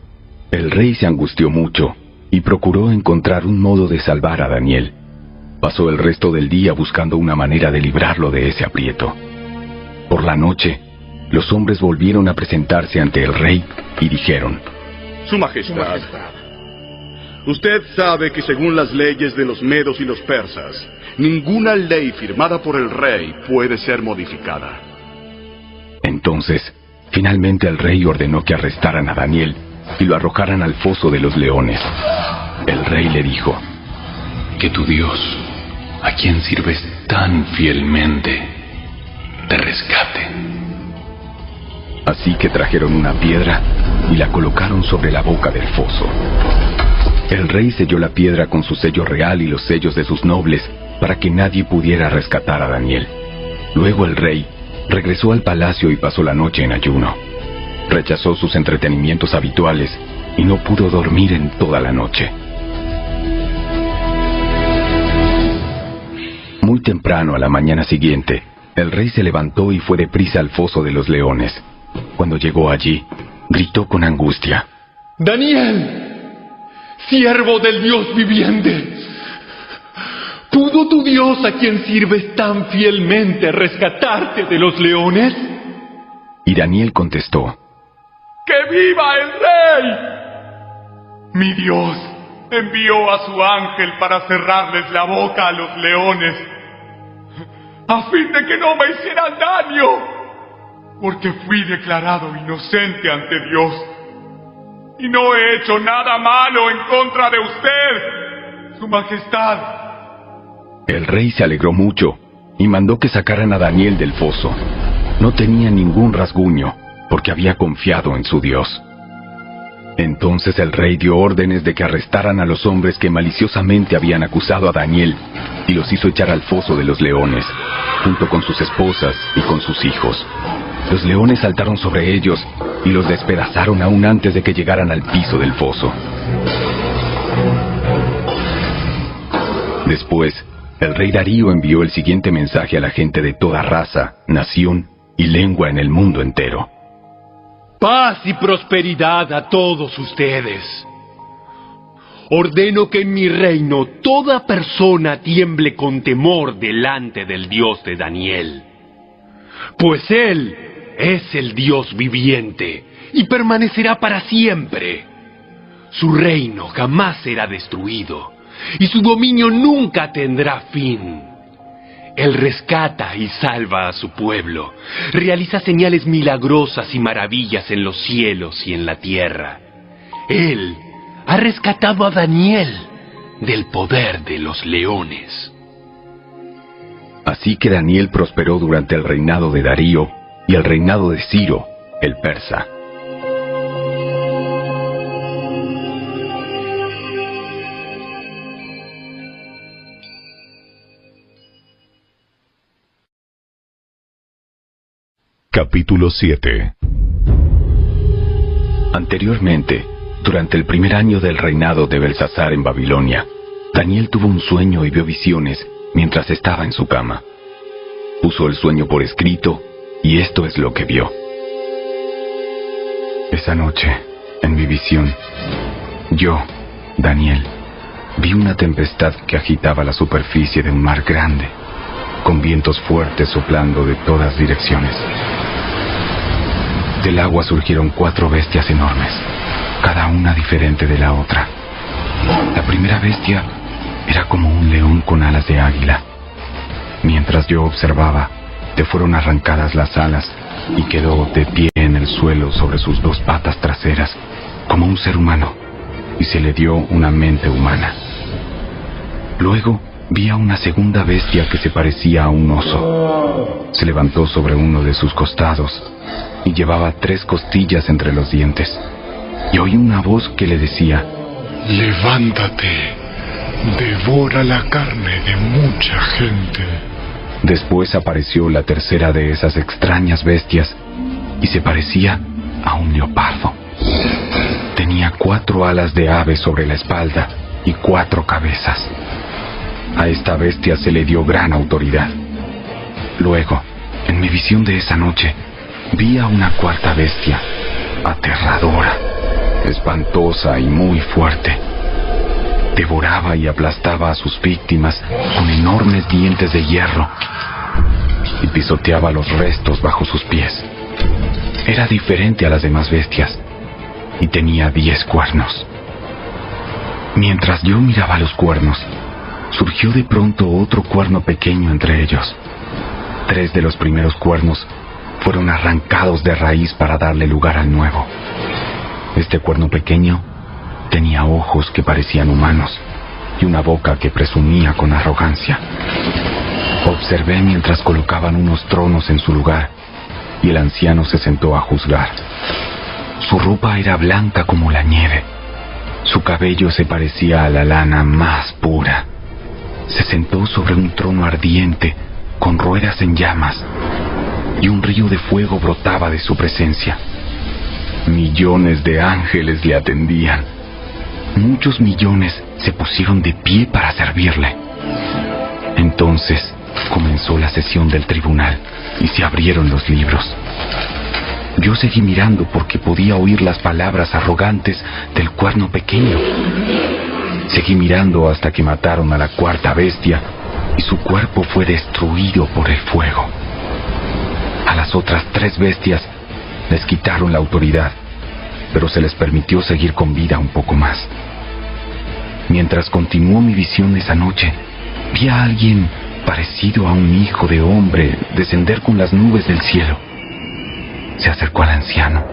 el rey se angustió mucho y procuró encontrar un modo de salvar a Daniel. Pasó el resto del día buscando una manera de librarlo de ese aprieto. Por la noche, los hombres volvieron a presentarse ante el rey y dijeron: Su majestad, usted sabe que según las leyes de los medos y los persas, ninguna ley firmada por el rey puede ser modificada. Entonces, finalmente el rey ordenó que arrestaran a Daniel y lo arrojaran al foso de los leones. El rey le dijo: Que tu Dios, a quien sirves tan fielmente, te rescate. Así que trajeron una piedra y la colocaron sobre la boca del foso. El rey selló la piedra con su sello real y los sellos de sus nobles para que nadie pudiera rescatar a Daniel. Luego el rey regresó al palacio y pasó la noche en ayuno. Rechazó sus entretenimientos habituales y no pudo dormir en toda la noche. Muy temprano a la mañana siguiente, el rey se levantó y fue deprisa al foso de los leones. Cuando llegó allí, gritó con angustia: Daniel, siervo del Dios viviente, ¿pudo tu Dios a quien sirves tan fielmente rescatarte de los leones? Y Daniel contestó: ¡Que viva el rey! Mi Dios envió a su ángel para cerrarles la boca a los leones, a fin de que no me hicieran daño, porque fui declarado inocente ante Dios, y no he hecho nada malo en contra de usted, su majestad. El rey se alegró mucho y mandó que sacaran a Daniel del foso. No tenía ningún rasguño, porque había confiado en su Dios. Entonces el rey dio órdenes de que arrestaran a los hombres que maliciosamente habían acusado a Daniel y los hizo echar al foso de los leones, junto con sus esposas y con sus hijos. Los leones saltaron sobre ellos y los despedazaron aún antes de que llegaran al piso del foso. Después, el rey Darío envió el siguiente mensaje a la gente de toda raza, nación y lengua en el mundo entero. Paz y prosperidad a todos ustedes. Ordeno que en mi reino toda persona tiemble con temor delante del Dios de Daniel. Pues Él es el Dios viviente y permanecerá para siempre. Su reino jamás será destruido y su dominio nunca tendrá fin. Él rescata y salva a su pueblo, realiza señales milagrosas y maravillas en los cielos y en la tierra. Él ha rescatado a Daniel del poder de los leones. Así que Daniel prosperó durante el reinado de Darío y el reinado de Ciro, el persa. Capítulo 7. Anteriormente, durante el primer año del reinado de Belsasar en Babilonia, Daniel tuvo un sueño y vio visiones mientras estaba en su cama. Puso el sueño por escrito y esto es lo que vio. Esa noche, en mi visión, yo, Daniel, vi una tempestad que agitaba la superficie de un mar grande, con vientos fuertes soplando de todas direcciones. Del agua surgieron 4 bestias enormes, cada una diferente de la otra. La primera bestia era como un león con alas de águila. Mientras yo observaba, le fueron arrancadas las alas y quedó de pie en el suelo sobre sus 2 patas traseras, como un ser humano, y se le dio una mente humana. Luego vi a una segunda bestia que se parecía a un oso. Se levantó sobre uno de sus costados y llevaba 3 costillas entre los dientes. Y oí una voz que le decía: levántate, devora la carne de mucha gente. Después apareció la tercera de esas extrañas bestias y se parecía a un leopardo. Tenía 4 alas de ave sobre la espalda y 4 cabezas. A esta bestia se le dio gran autoridad. Luego, en mi visión de esa noche, vi a una 4ª bestia, aterradora, espantosa y muy fuerte. Devoraba y aplastaba a sus víctimas con enormes dientes de hierro y pisoteaba los restos bajo sus pies. Era diferente a las demás bestias y tenía 10 cuernos. Mientras yo miraba los cuernos, surgió de pronto otro cuerno pequeño entre ellos. 3 de los primeros cuernos fueron arrancados de raíz para darle lugar al nuevo. Este cuerno pequeño tenía ojos que parecían humanos y una boca que presumía con arrogancia. Observé mientras colocaban unos tronos en su lugar y el anciano se sentó a juzgar. Su ropa era blanca como la nieve. Su cabello se parecía a la lana más pura. Se sentó sobre un trono ardiente con ruedas en llamas y un río de fuego brotaba de su presencia. Millones de ángeles le atendían. Muchos millones se pusieron de pie para servirle. Entonces comenzó la sesión del tribunal y se abrieron los libros. Yo seguí mirando porque podía oír las palabras arrogantes del cuerno pequeño. Seguí mirando hasta que mataron a la 4ª bestia y su cuerpo fue destruido por el fuego. A las otras 3 bestias les quitaron la autoridad, pero se les permitió seguir con vida un poco más. Mientras continuó mi visión esa noche, vi a alguien parecido a un hijo de hombre descender con las nubes del cielo. Se acercó al anciano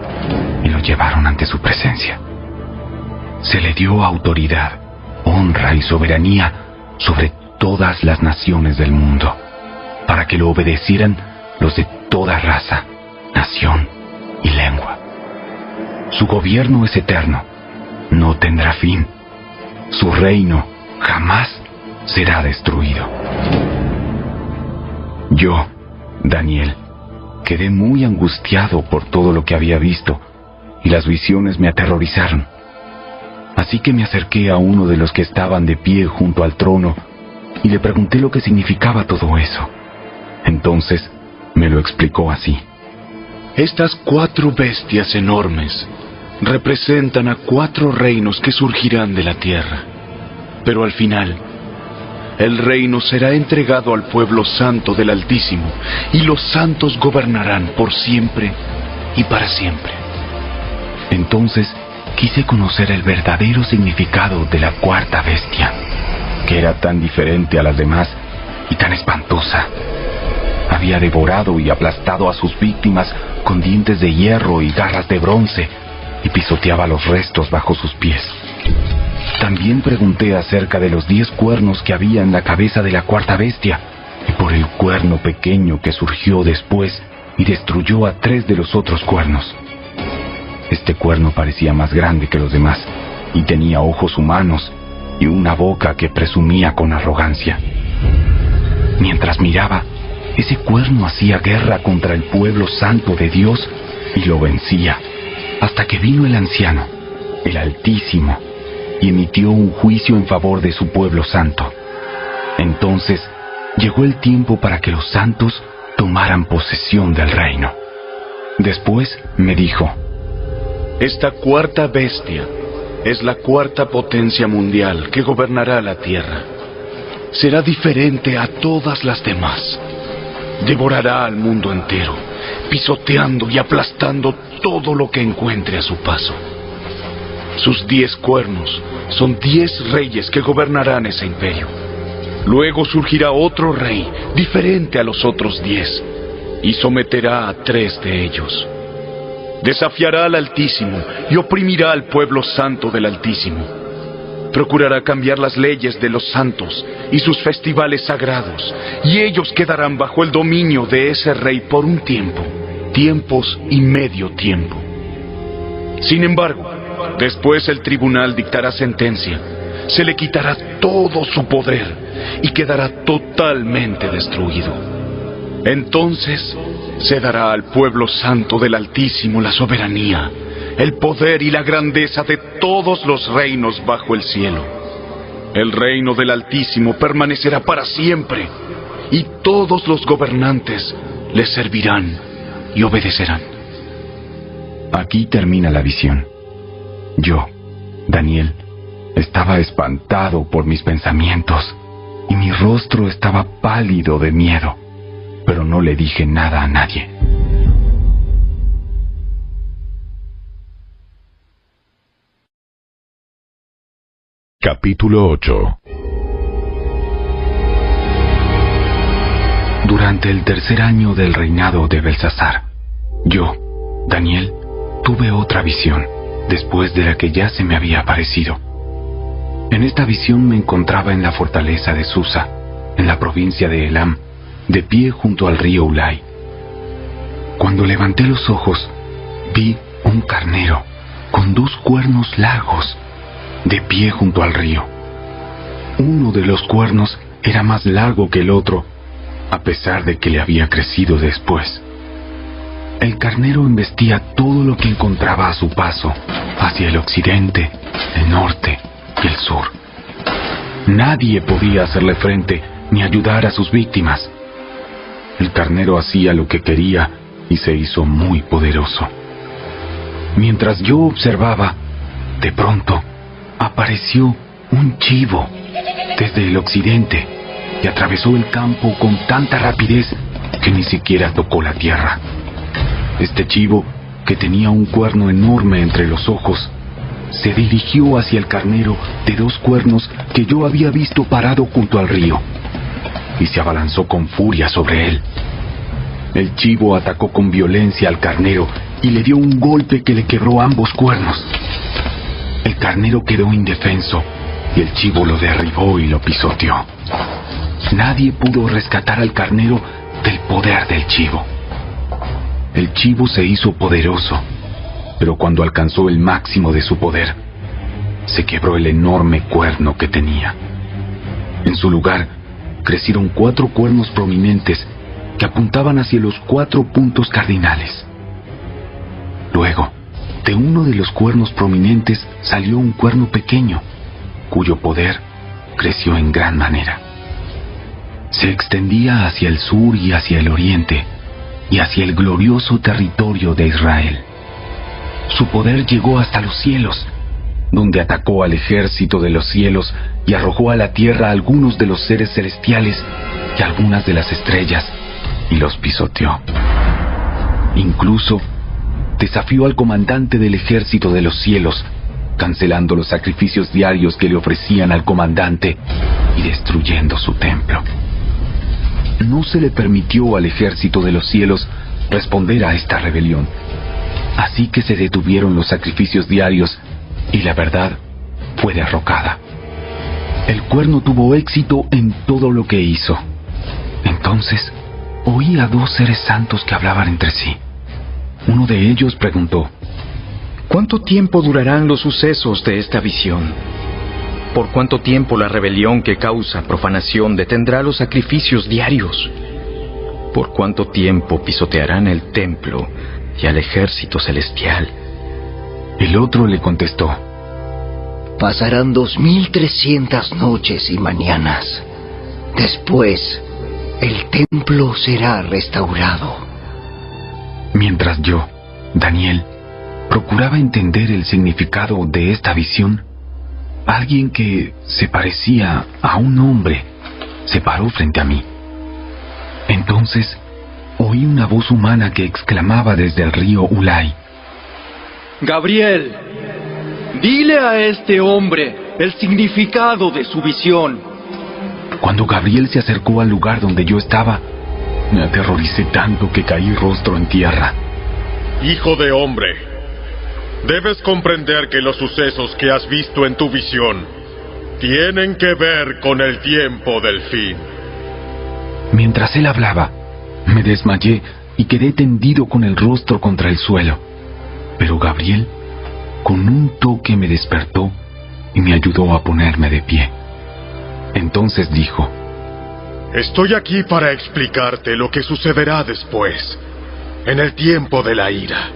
y lo llevaron ante su presencia. Se le dio autoridad, honra y soberanía sobre todas las naciones del mundo, para que lo obedecieran los de toda raza, nación y lengua. Su gobierno es eterno, no tendrá fin. Su reino jamás será destruido. Yo, Daniel, quedé muy angustiado por todo lo que había visto, y las visiones me aterrorizaron. Así que me acerqué a uno de los que estaban de pie junto al trono y le pregunté lo que significaba todo eso. Entonces me lo explicó así. Estas 4 bestias enormes representan a 4 reinos que surgirán de la tierra. Pero al final, el reino será entregado al pueblo santo del Altísimo, y los santos gobernarán por siempre y para siempre. Entonces quise conocer el verdadero significado de la 4ª bestia, que era tan diferente a las demás y tan espantosa. Había devorado y aplastado a sus víctimas con dientes de hierro y garras de bronce, y pisoteaba los restos bajo sus pies. También pregunté acerca de los 10 cuernos que había en la cabeza de la 4ª bestia, y por el cuerno pequeño que surgió después y destruyó a 3 de los otros cuernos. Este cuerno parecía más grande que los demás, y tenía ojos humanos y una boca que presumía con arrogancia. Mientras miraba, ese cuerno hacía guerra contra el pueblo santo de Dios y lo vencía, hasta que vino el anciano, el Altísimo, y emitió un juicio en favor de su pueblo santo. Entonces llegó el tiempo para que los santos tomaran posesión del reino. Después me dijo: esta 4ª bestia es la 4ª potencia mundial que gobernará la tierra. Será diferente a todas las demás. Devorará al mundo entero, pisoteando y aplastando todo lo que encuentre a su paso. Sus 10 cuernos son 10 reyes que gobernarán ese imperio. Luego surgirá otro rey, diferente a los otros 10, y someterá a 3 de ellos. Desafiará al Altísimo y oprimirá al pueblo santo del Altísimo. Procurará cambiar las leyes de los santos y sus festivales sagrados, y ellos quedarán bajo el dominio de ese rey por un tiempo, tiempos y medio tiempo. Sin embargo, después el tribunal dictará sentencia, se le quitará todo su poder y quedará totalmente destruido. Entonces se dará al pueblo santo del Altísimo la soberanía, el poder y la grandeza de todos los reinos bajo el cielo. El reino del Altísimo permanecerá para siempre, y todos los gobernantes le servirán y obedecerán. Aquí termina la visión. Yo, Daniel, estaba espantado por mis pensamientos, y mi rostro estaba pálido de miedo, pero no le dije nada a nadie. Capítulo 8. Durante el 3er año del reinado de Belsasar, yo, Daniel, tuve otra visión, después de la que ya se me había aparecido. En esta visión me encontraba en la fortaleza de Susa, en la provincia de Elam, de pie junto al río Ulai. Cuando levanté los ojos, vi un carnero con 2 cuernos largos, de pie junto al río. Uno de los cuernos era más largo que el otro, a pesar de que le había crecido después. El carnero embestía todo lo que encontraba a su paso, hacia el occidente, el norte y el sur. Nadie podía hacerle frente ni ayudar a sus víctimas. El carnero hacía lo que quería y se hizo muy poderoso. Mientras yo observaba, de pronto apareció un chivo desde el occidente y atravesó el campo con tanta rapidez que ni siquiera tocó la tierra. Este chivo, que tenía un cuerno enorme entre los ojos, se dirigió hacia el carnero de 2 cuernos que yo había visto parado junto al río, y se abalanzó con furia sobre él. El chivo atacó con violencia al carnero y le dio un golpe que le quebró ambos cuernos. El carnero quedó indefenso y el chivo lo derribó y lo pisoteó. Nadie pudo rescatar al carnero del poder del chivo. El chivo se hizo poderoso, pero cuando alcanzó el máximo de su poder, se quebró el enorme cuerno que tenía. En su lugar, crecieron 4 cuernos prominentes que apuntaban hacia los 4 puntos cardinales. Luego, de uno de los cuernos prominentes salió un cuerno pequeño, cuyo poder creció en gran manera. Se extendía hacia el sur y hacia el oriente, y hacia el glorioso territorio de Israel. Su poder llegó hasta los cielos, donde atacó al ejército de los cielos y arrojó a la tierra a algunos de los seres celestiales y algunas de las estrellas, y los pisoteó. Incluso desafió al comandante del ejército de los cielos, cancelando los sacrificios diarios que le ofrecían al comandante y destruyendo su templo. No se le permitió al ejército de los cielos responder a esta rebelión, así que se detuvieron los sacrificios diarios y la verdad fue derrocada. El cuerno tuvo éxito en todo lo que hizo. Entonces oí a 2 seres santos que hablaban entre sí. Uno de ellos preguntó: ¿cuánto tiempo durarán los sucesos de esta visión? ¿Por cuánto tiempo la rebelión que causa profanación detendrá los sacrificios diarios? ¿Por cuánto tiempo pisotearán el templo y al ejército celestial? El otro le contestó: pasarán 2300 noches y mañanas. Después, el templo será restaurado. Mientras yo, Daniel, procuraba entender el significado de esta visión, alguien que se parecía a un hombre se paró frente a mí. Entonces, oí una voz humana que exclamaba desde el río Ulai: Gabriel, dile a este hombre el significado de su visión. Cuando Gabriel se acercó al lugar donde yo estaba, me aterroricé tanto que caí rostro en tierra. Hijo de hombre, debes comprender que los sucesos que has visto en tu visión tienen que ver con el tiempo del fin. Mientras él hablaba, me desmayé y quedé tendido con el rostro contra el suelo. Pero Gabriel, con un toque, me despertó y me ayudó a ponerme de pie. Entonces dijo: estoy aquí para explicarte lo que sucederá después, en el tiempo de la ira.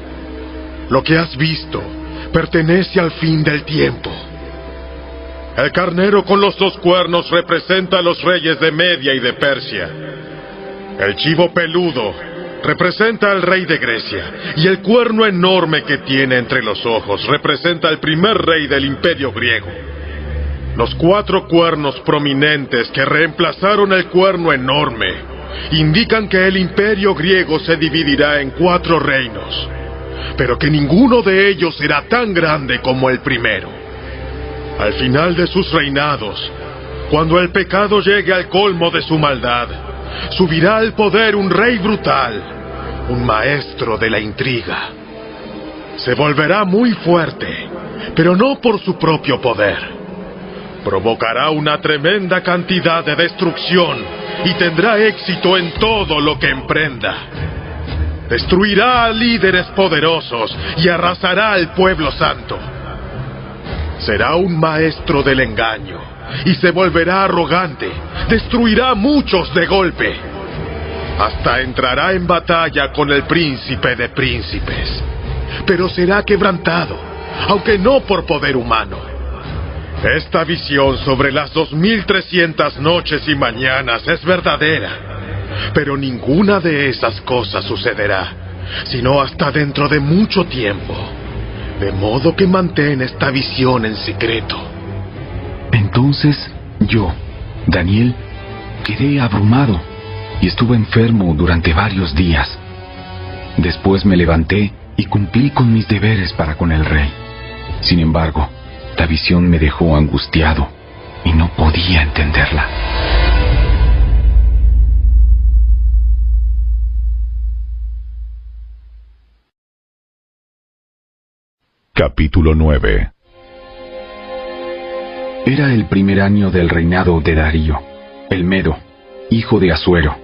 Lo que has visto pertenece al fin del tiempo. El carnero con los 2 cuernos representa a los reyes de Media y de Persia. El chivo peludo representa al rey de Grecia, y el cuerno enorme que tiene entre los ojos representa al primer rey del imperio griego. Los 4 cuernos prominentes que reemplazaron el cuerno enorme indican que el imperio griego se dividirá en 4 reinos, pero que ninguno de ellos será tan grande como el primero. Al final de sus reinados, cuando el pecado llegue al colmo de su maldad, subirá al poder un rey brutal, un maestro de la intriga. Se volverá muy fuerte, pero no por su propio poder. Provocará una tremenda cantidad de destrucción y tendrá éxito en todo lo que emprenda. Destruirá a líderes poderosos y arrasará al pueblo santo. Será un maestro del engaño y se volverá arrogante. Destruirá a muchos de golpe. Hasta entrará en batalla con el príncipe de príncipes. Pero será quebrantado, aunque no por poder humano. Esta visión sobre las 2300 noches y mañanas es verdadera, pero ninguna de esas cosas sucederá, sino hasta dentro de mucho tiempo. De modo que mantén esta visión en secreto. Entonces yo, Daniel, quedé abrumado y estuve enfermo durante varios días. Después me levanté y cumplí con mis deberes para con el rey. Sin embargo, la visión me dejó angustiado y no podía entenderla. Capítulo 9. Era el primer año del reinado de Darío, el Medo, hijo de Asuero,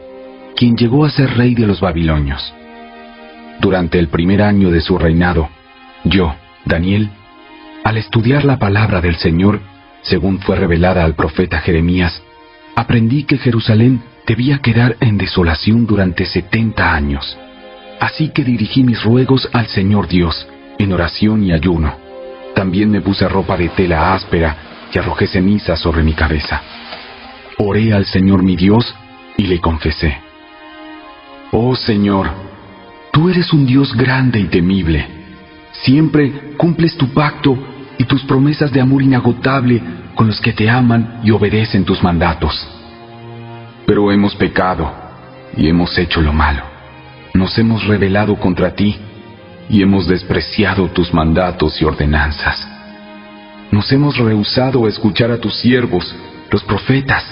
quien llegó a ser rey de los babilonios. Durante el primer año de su reinado, yo, Daniel, al estudiar la palabra del Señor, según fue revelada al profeta Jeremías, aprendí que Jerusalén debía quedar en desolación durante 70 años. Así que dirigí mis ruegos al Señor Dios, en oración y ayuno. También me puse ropa de tela áspera y arrojé ceniza sobre mi cabeza. Oré al Señor mi Dios y le confesé: Oh Señor, tú eres un Dios grande y temible. Siempre cumples tu pacto y tus promesas de amor inagotable con los que te aman y obedecen tus mandatos. Pero hemos pecado y hemos hecho lo malo. Nos hemos rebelado contra ti y hemos despreciado tus mandatos y ordenanzas. Nos hemos rehusado a escuchar a tus siervos, los profetas,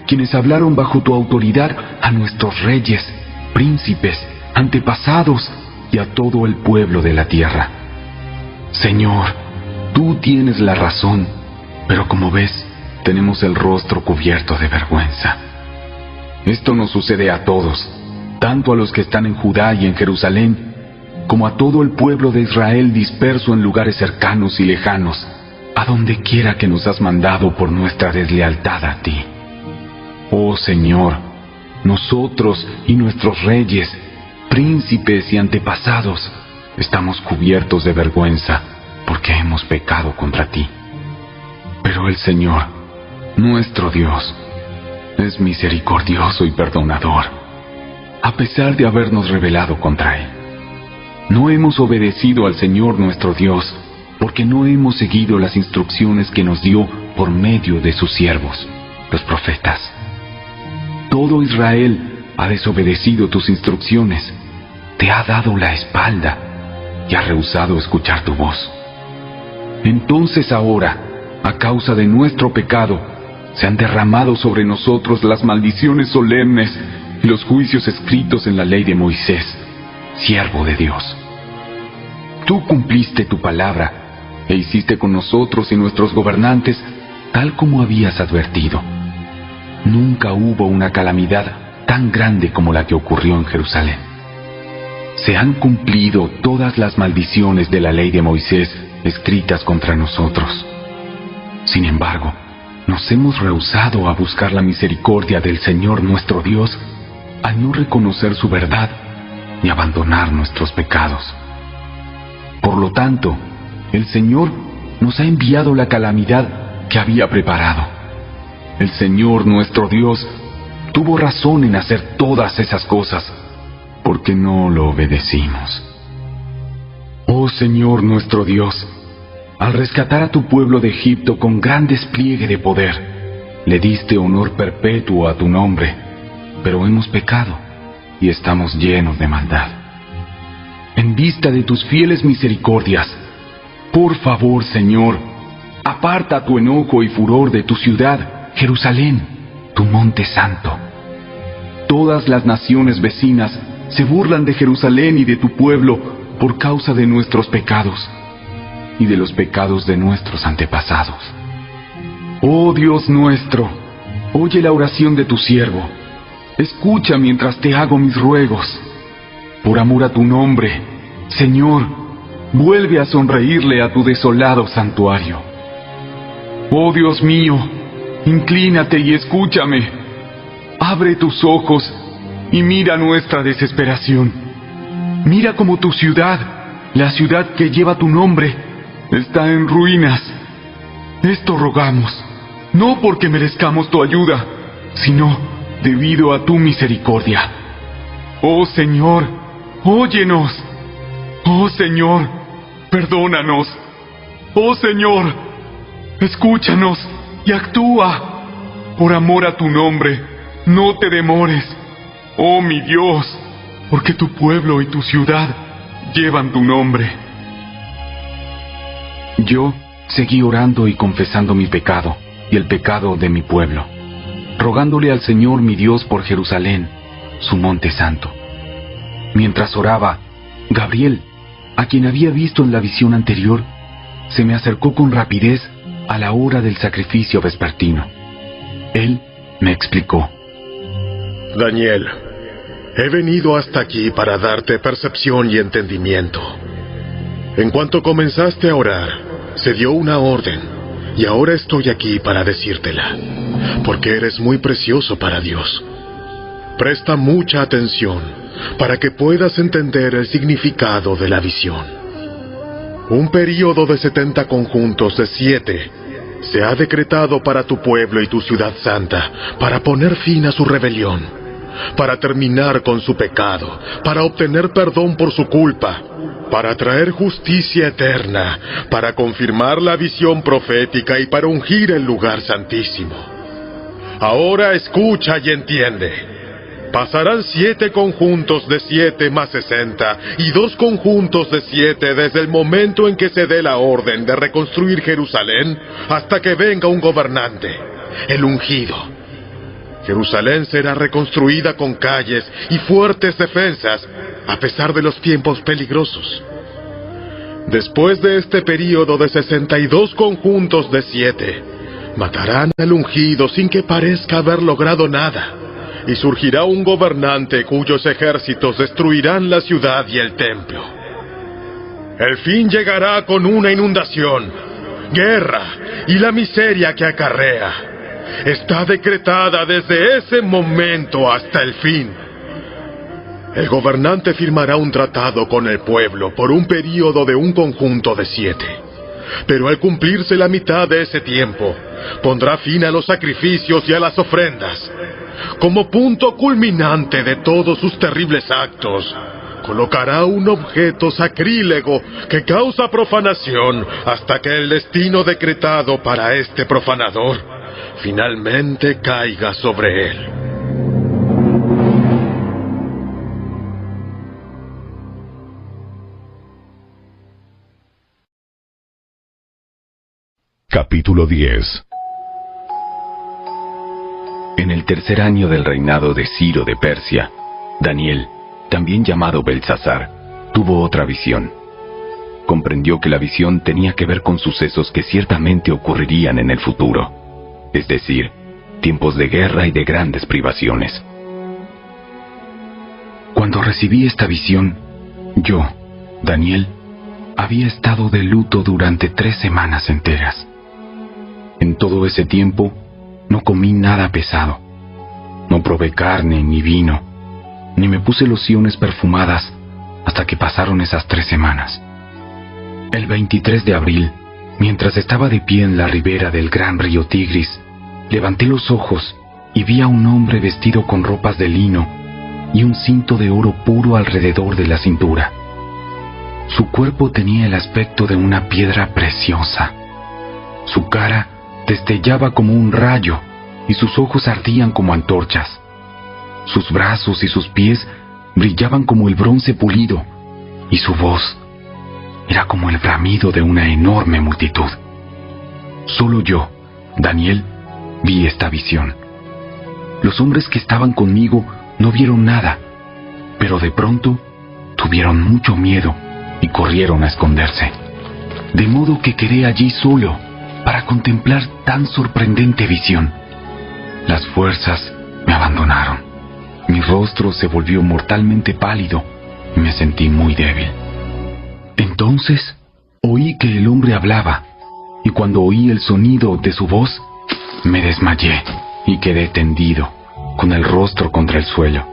quienes hablaron bajo tu autoridad a nuestros reyes, príncipes, antepasados y a todo el pueblo de la tierra. Señor, tú tienes la razón, pero como ves, tenemos el rostro cubierto de vergüenza. Esto nos sucede a todos, tanto a los que están en Judá y en Jerusalén, como a todo el pueblo de Israel disperso en lugares cercanos y lejanos, a donde quiera que nos has mandado por nuestra deslealtad a ti. Oh Señor, nosotros y nuestros reyes, príncipes y antepasados, estamos cubiertos de vergüenza porque hemos pecado contra ti. Pero el Señor, nuestro Dios, es misericordioso y perdonador, a pesar de habernos rebelado contra Él. No hemos obedecido al Señor nuestro Dios, porque no hemos seguido las instrucciones que nos dio por medio de sus siervos, los profetas. Todo Israel ha desobedecido tus instrucciones, te ha dado la espalda y ha rehusado escuchar tu voz. Entonces ahora, a causa de nuestro pecado, se han derramado sobre nosotros las maldiciones solemnes y los juicios escritos en la ley de Moisés, siervo de Dios. Tú cumpliste tu palabra e hiciste con nosotros y nuestros gobernantes tal como habías advertido. Nunca hubo una calamidad tan grande como la que ocurrió en Jerusalén. Se han cumplido todas las maldiciones de la ley de Moisés escritas contra nosotros. Sin embargo, nos hemos rehusado a buscar la misericordia del Señor nuestro Dios al no reconocer su verdad y abandonar nuestros pecados. Por lo tanto, el Señor nos ha enviado la calamidad que había preparado. El Señor nuestro Dios tuvo razón en hacer todas esas cosas, porque no lo obedecimos. Oh Señor nuestro Dios, al rescatar a tu pueblo de Egipto con gran despliegue de poder, le diste honor perpetuo a tu nombre, pero hemos pecado y estamos llenos de maldad. En vista de tus fieles misericordias, por favor, Señor, aparta tu enojo y furor de tu ciudad, Jerusalén, tu monte santo. Todas las naciones vecinas se burlan de Jerusalén y de tu pueblo por causa de nuestros pecados y de los pecados de nuestros antepasados. Oh Dios nuestro, oye la oración de tu siervo. Escucha mientras te hago mis ruegos. Por amor a tu nombre, Señor, vuelve a sonreírle a tu desolado santuario. Oh Dios mío, inclínate y escúchame. Abre tus ojos y mira nuestra desesperación. Mira cómo tu ciudad, la ciudad que lleva tu nombre, está en ruinas. Esto rogamos, no porque merezcamos tu ayuda, sino debido a tu misericordia. Oh Señor, óyenos. Oh Señor, perdónanos. Oh Señor, escúchanos y actúa. Por amor a tu nombre, no te demores. Oh mi Dios, porque tu pueblo y tu ciudad llevan tu nombre. Yo seguí orando y confesando mi pecado y el pecado de mi pueblo, rogándole al Señor mi Dios por Jerusalén, su monte santo. Mientras oraba, Gabriel, a quien había visto en la visión anterior, se me acercó con rapidez a la hora del sacrificio vespertino. Él me explicó: Daniel, He venido hasta aquí para darte percepción y entendimiento. En cuanto comenzaste a orar, se dio una orden, y ahora estoy aquí para decírtela, porque eres muy precioso para Dios. Presta mucha atención para que puedas entender el significado de la visión. Un período de 70 conjuntos de 7 se ha decretado para tu pueblo y tu ciudad santa, para poner fin a su rebelión, para terminar con su pecado, para obtener perdón por su culpa, para traer justicia eterna, para confirmar la visión profética y para ungir el lugar santísimo. Ahora escucha y entiende. Pasarán 7 conjuntos de 7 más 60 y 2 conjuntos de 7 desde el momento en que se dé la orden de reconstruir Jerusalén hasta que venga un gobernante, el ungido. Jerusalén será reconstruida con calles y fuertes defensas a pesar de los tiempos peligrosos. Después de este período de 62 conjuntos de 7, matarán al ungido sin que parezca haber logrado nada. Y surgirá un gobernante cuyos ejércitos destruirán la ciudad y el templo. El fin llegará con una inundación, guerra y la miseria que acarrea. Está decretada desde ese momento hasta el fin. El gobernante firmará un tratado con el pueblo por un período de un conjunto de 7. Pero al cumplirse la mitad de ese tiempo, pondrá fin a los sacrificios y a las ofrendas. Como punto culminante de todos sus terribles actos, colocará un objeto sacrílego que causa profanación hasta que el destino decretado para este profanador finalmente caiga sobre él. Capítulo 10. En el 3er año del reinado de Ciro de Persia, Daniel, también llamado Belsasar, tuvo otra visión. Comprendió que la visión tenía que ver con sucesos que ciertamente ocurrirían en el futuro, es decir, tiempos de guerra y de grandes privaciones. Cuando recibí esta visión, yo, Daniel, había estado de luto durante 3 semanas enteras. En todo ese tiempo, no comí nada pesado. No probé carne ni vino, ni me puse lociones perfumadas hasta que pasaron esas 3 semanas. El 23 de abril, mientras estaba de pie en la ribera del gran río Tigris, levanté los ojos y vi a un hombre vestido con ropas de lino y un cinto de oro puro alrededor de la cintura. Su cuerpo tenía el aspecto de una piedra preciosa. Su cara destellaba como un rayo y sus ojos ardían como antorchas. Sus brazos y sus pies brillaban como el bronce pulido y su voz era como el bramido de una enorme multitud. Solo yo, Daniel, vi esta visión. Los hombres que estaban conmigo no vieron nada, pero de pronto tuvieron mucho miedo y corrieron a esconderse. De modo que quedé allí solo para contemplar tan sorprendente visión. Las fuerzas me abandonaron. Mi rostro se volvió mortalmente pálido y me sentí muy débil. Entonces oí que el hombre hablaba, y cuando oí el sonido de su voz, me desmayé y quedé tendido, con el rostro contra el suelo.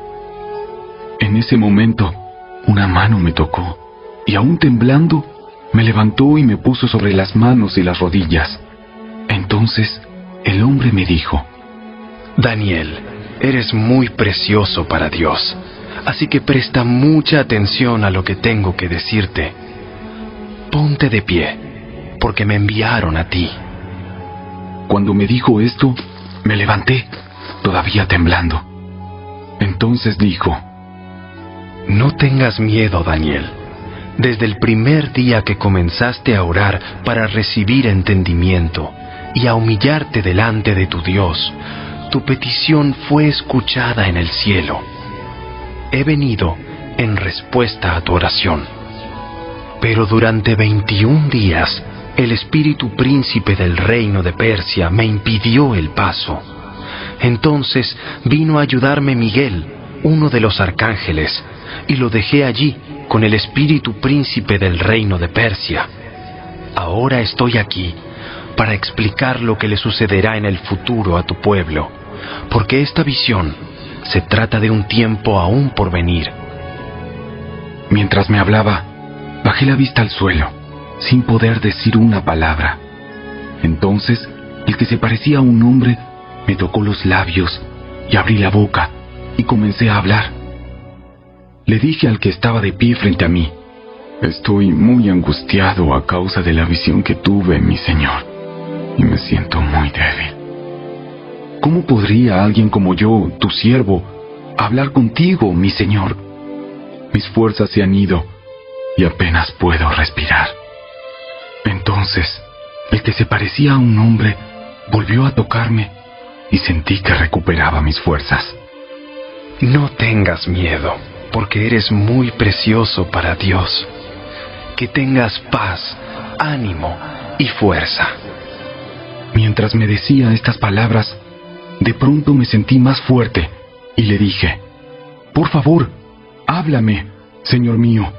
En ese momento, una mano me tocó, y aún temblando, me levantó y me puso sobre las manos y las rodillas. Entonces, el hombre me dijo: Daniel, eres muy precioso para Dios, así que presta mucha atención a lo que tengo que decirte. Ponte de pie, porque me enviaron a ti. Cuando me dijo esto, me levanté, todavía temblando. Entonces dijo: No tengas miedo, Daniel. Desde el primer día que comenzaste a orar para recibir entendimiento y a humillarte delante de tu Dios, tu petición fue escuchada en el cielo. He venido en respuesta a tu oración. Pero durante 21 días, el espíritu príncipe del reino de Persia me impidió el paso. Entonces vino a ayudarme Miguel, uno de los arcángeles, y lo dejé allí con el espíritu príncipe del reino de Persia. Ahora estoy aquí para explicar lo que le sucederá en el futuro a tu pueblo, porque esta visión se trata de un tiempo aún por venir. Mientras me hablaba, bajé la vista al suelo, sin poder decir una palabra. Entonces, el que se parecía a un hombre me tocó los labios y abrí la boca y comencé a hablar. Le dije al que estaba de pie frente a mí: estoy muy angustiado a causa de la visión que tuve, mi señor, y me siento muy débil. ¿Cómo podría alguien como yo, tu siervo, hablar contigo, mi señor? Mis fuerzas se han ido y apenas puedo respirar. Entonces, el que se parecía a un hombre volvió a tocarme y sentí que recuperaba mis fuerzas. No tengas miedo, porque eres muy precioso para Dios. Que tengas paz, ánimo y fuerza. Mientras me decía estas palabras, de pronto me sentí más fuerte y le dije: por favor, háblame, Señor mío,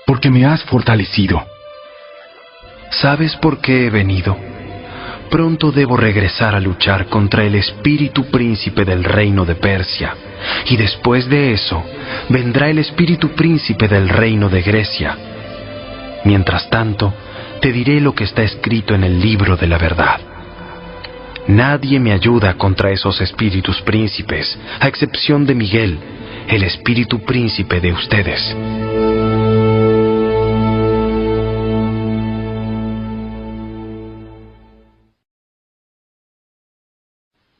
porque me has fortalecido. ¿Sabes por qué he venido? Pronto debo regresar a luchar contra el espíritu príncipe del reino de Persia, y después de eso vendrá el espíritu príncipe del reino de Grecia. Mientras tanto, te diré lo que está escrito en el libro de la verdad. Nadie me ayuda contra esos espíritus príncipes, a excepción de Miguel, el espíritu príncipe de ustedes.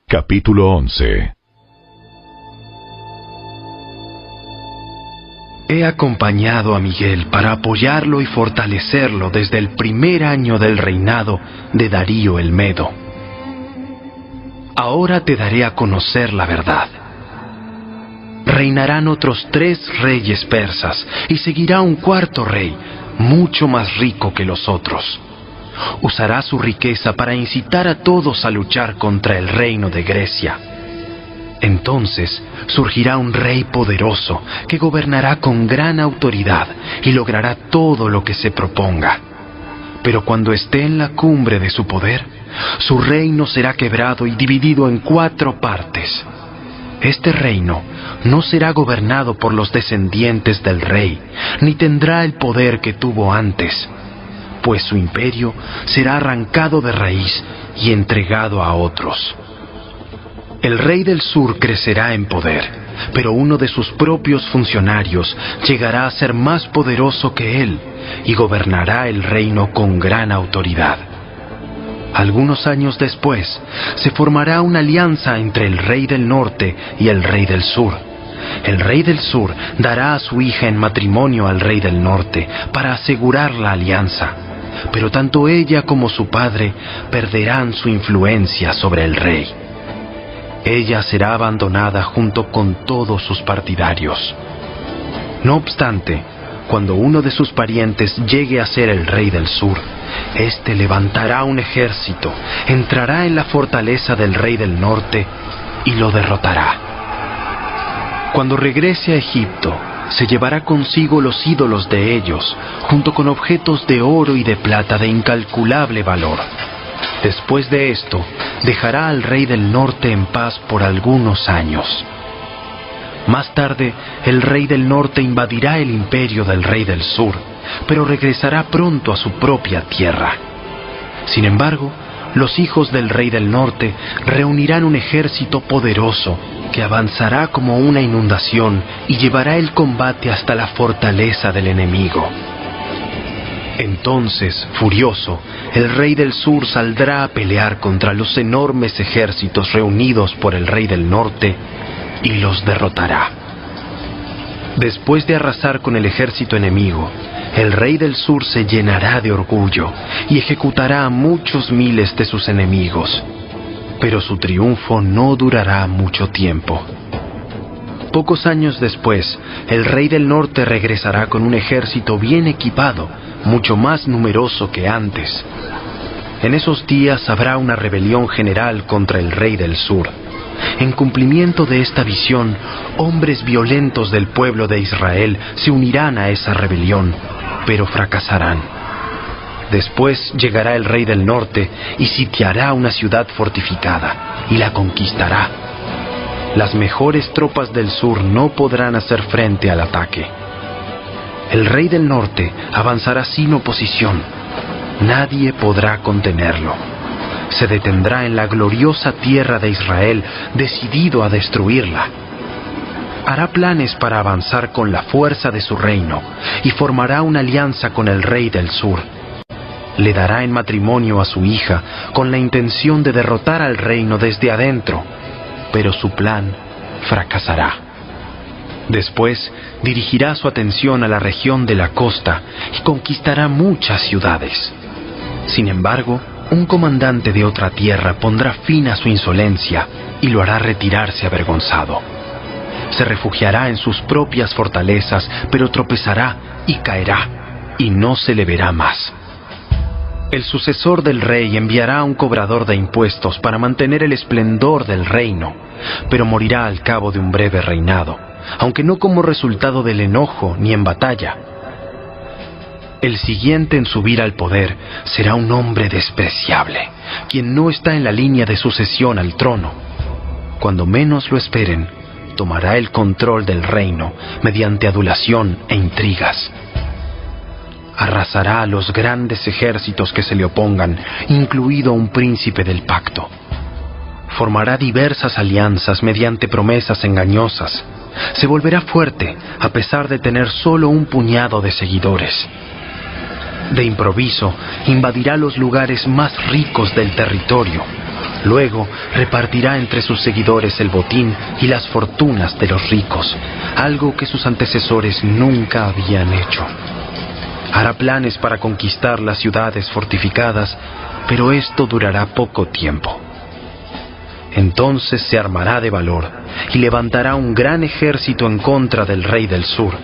Capítulo 11. He acompañado a Miguel para apoyarlo y fortalecerlo desde el primer año del reinado de Darío el Medo. Ahora te daré a conocer la verdad. Reinarán otros 3 reyes persas y seguirá un 4º rey, mucho más rico que los otros. Usará su riqueza para incitar a todos a luchar contra el reino de Grecia. Entonces surgirá un rey poderoso que gobernará con gran autoridad y logrará todo lo que se proponga. Pero cuando esté en la cumbre de su poder, su reino será quebrado y dividido en 4 partes. Este reino no será gobernado por los descendientes del rey, ni tendrá el poder que tuvo antes, pues su imperio será arrancado de raíz y entregado a otros. El rey del sur crecerá en poder, pero uno de sus propios funcionarios llegará a ser más poderoso que él y gobernará el reino con gran autoridad. Algunos años después, se formará una alianza entre el rey del norte y el rey del sur. El rey del sur dará a su hija en matrimonio al rey del norte para asegurar la alianza, pero tanto ella como su padre perderán su influencia sobre el rey. Ella será abandonada junto con todos sus partidarios. No obstante, cuando uno de sus parientes llegue a ser el rey del sur, éste levantará un ejército, entrará en la fortaleza del rey del norte y lo derrotará. Cuando regrese a Egipto, se llevará consigo los ídolos de ellos, junto con objetos de oro y de plata de incalculable valor. Después de esto, dejará al rey del norte en paz por algunos años. Más tarde, el rey del norte invadirá el imperio del rey del sur, pero regresará pronto a su propia tierra. Sin embargo, los hijos del rey del norte reunirán un ejército poderoso que avanzará como una inundación y llevará el combate hasta la fortaleza del enemigo. Entonces, furioso, el rey del sur saldrá a pelear contra los enormes ejércitos reunidos por el rey del norte y los derrotará. Después de arrasar con el ejército enemigo, el rey del sur se llenará de orgullo y ejecutará a muchos miles de sus enemigos. Pero su triunfo no durará mucho tiempo. Pocos años después, el rey del norte regresará con un ejército bien equipado, mucho más numeroso que antes. En esos días habrá una rebelión general contra el rey del sur. En cumplimiento de esta visión, hombres violentos del pueblo de Israel se unirán a esa rebelión, pero fracasarán. Después llegará el rey del norte y sitiará una ciudad fortificada y la conquistará. Las mejores tropas del sur no podrán hacer frente al ataque. El rey del norte avanzará sin oposición. Nadie podrá contenerlo. Se detendrá en la gloriosa tierra de Israel, decidido a destruirla. Hará planes para avanzar con la fuerza de su reino y formará una alianza con el rey del sur. Le dará en matrimonio a su hija con la intención de derrotar al reino desde adentro, pero su plan fracasará. Después dirigirá su atención a la región de la costa y conquistará muchas ciudades. Sin embargo, un comandante de otra tierra pondrá fin a su insolencia y lo hará retirarse avergonzado. Se refugiará en sus propias fortalezas, pero tropezará y caerá, y no se le verá más. El sucesor del rey enviará a un cobrador de impuestos para mantener el esplendor del reino, pero morirá al cabo de un breve reinado, aunque no como resultado del enojo ni en batalla. El siguiente en subir al poder será un hombre despreciable, quien no está en la línea de sucesión al trono. Cuando menos lo esperen, tomará el control del reino mediante adulación e intrigas. Arrasará a los grandes ejércitos que se le opongan, incluido un príncipe del pacto. Formará diversas alianzas mediante promesas engañosas. Se volverá fuerte a pesar de tener solo un puñado de seguidores. De improviso, invadirá los lugares más ricos del territorio. Luego, repartirá entre sus seguidores el botín y las fortunas de los ricos, algo que sus antecesores nunca habían hecho. Hará planes para conquistar las ciudades fortificadas, pero esto durará poco tiempo. Entonces se armará de valor y levantará un gran ejército en contra del rey del sur.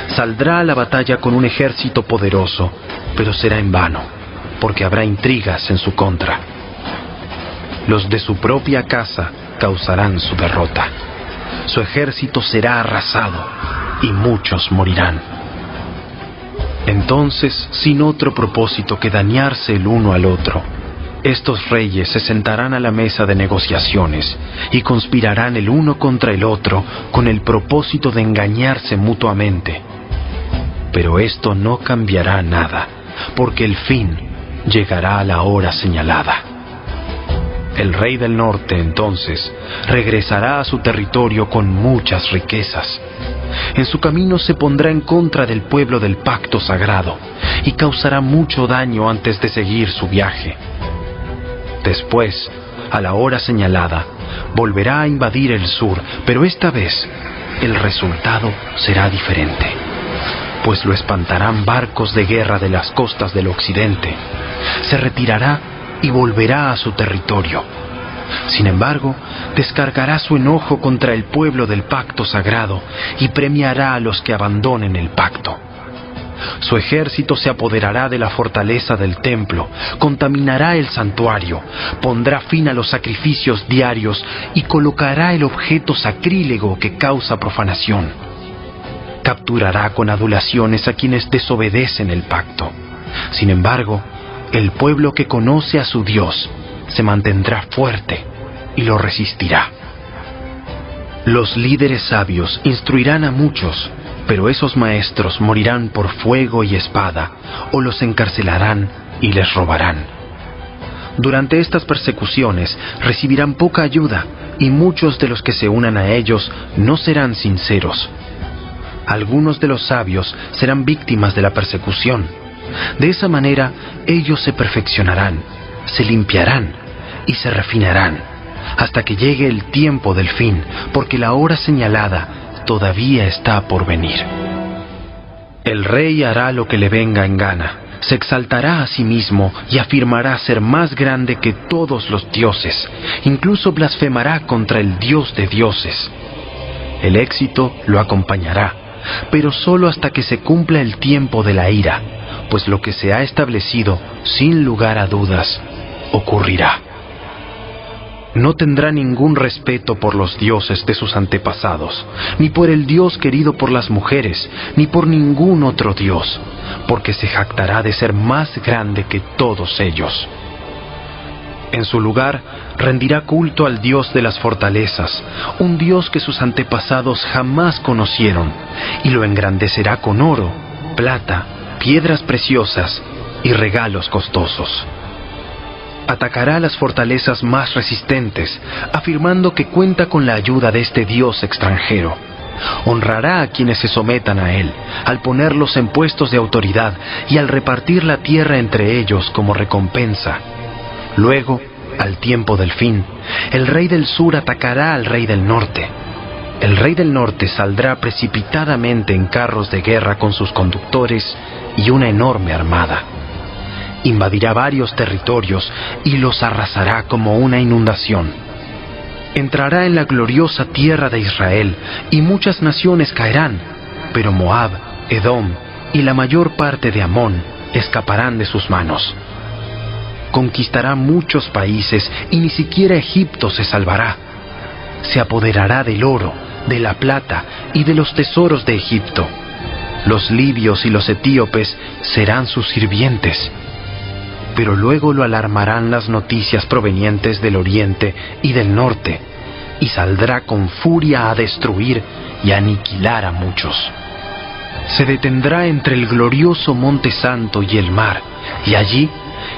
Saldrá a la batalla con un ejército poderoso, pero será en vano, porque habrá intrigas en su contra. Los de su propia casa causarán su derrota. Su ejército será arrasado y muchos morirán. Entonces, sin otro propósito que dañarse el uno al otro, estos reyes se sentarán a la mesa de negociaciones y conspirarán el uno contra el otro con el propósito de engañarse mutuamente. Pero esto no cambiará nada, porque el fin llegará a la hora señalada. El rey del norte, entonces, regresará a su territorio con muchas riquezas. En su camino se pondrá en contra del pueblo del pacto sagrado y causará mucho daño antes de seguir su viaje. Después, a la hora señalada, volverá a invadir el sur, pero esta vez el resultado será diferente, pues lo espantarán barcos de guerra de las costas del occidente. Se retirará y volverá a su territorio. Sin embargo, descargará su enojo contra el pueblo del pacto sagrado y premiará a los que abandonen el pacto. Su ejército se apoderará de la fortaleza del templo, contaminará el santuario, pondrá fin a los sacrificios diarios y colocará el objeto sacrílego que causa profanación. Capturará con adulaciones a quienes desobedecen el pacto. Sin embargo, el pueblo que conoce a su Dios se mantendrá fuerte y lo resistirá. Los líderes sabios instruirán a muchos, pero esos maestros morirán por fuego y espada, o los encarcelarán y les robarán. Durante estas persecuciones recibirán poca ayuda, y muchos de los que se unan a ellos no serán sinceros. Algunos de los sabios serán víctimas de la persecución. De esa manera, ellos se perfeccionarán, se limpiarán y se refinarán, hasta que llegue el tiempo del fin, porque la hora señalada todavía está por venir. El rey hará lo que le venga en gana, se exaltará a sí mismo y afirmará ser más grande que todos los dioses, incluso blasfemará contra el Dios de dioses. El éxito lo acompañará, pero solo hasta que se cumpla el tiempo de la ira, pues lo que se ha establecido, sin lugar a dudas, ocurrirá. No tendrá ningún respeto por los dioses de sus antepasados, ni por el Dios querido por las mujeres, ni por ningún otro Dios, porque se jactará de ser más grande que todos ellos. En su lugar, rendirá culto al Dios de las fortalezas, un Dios que sus antepasados jamás conocieron, y lo engrandecerá con oro, plata, piedras preciosas y regalos costosos. Atacará las fortalezas más resistentes, afirmando que cuenta con la ayuda de este Dios extranjero. Honrará a quienes se sometan a él, al ponerlos en puestos de autoridad y al repartir la tierra entre ellos como recompensa. Luego, al tiempo del fin, el rey del sur atacará al rey del norte. El rey del norte saldrá precipitadamente en carros de guerra con sus conductores y una enorme armada. Invadirá varios territorios y los arrasará como una inundación. Entrará en la gloriosa tierra de Israel y muchas naciones caerán, pero Moab, Edom y la mayor parte de Amón escaparán de sus manos. Conquistará muchos países y ni siquiera Egipto se salvará. Se apoderará del oro, de la plata y de los tesoros de Egipto. Los libios y los etíopes serán sus sirvientes. Pero luego lo alarmarán las noticias provenientes del oriente y del norte, y saldrá con furia a destruir y a aniquilar a muchos. Se detendrá entre el glorioso Monte Santo y el mar, y allí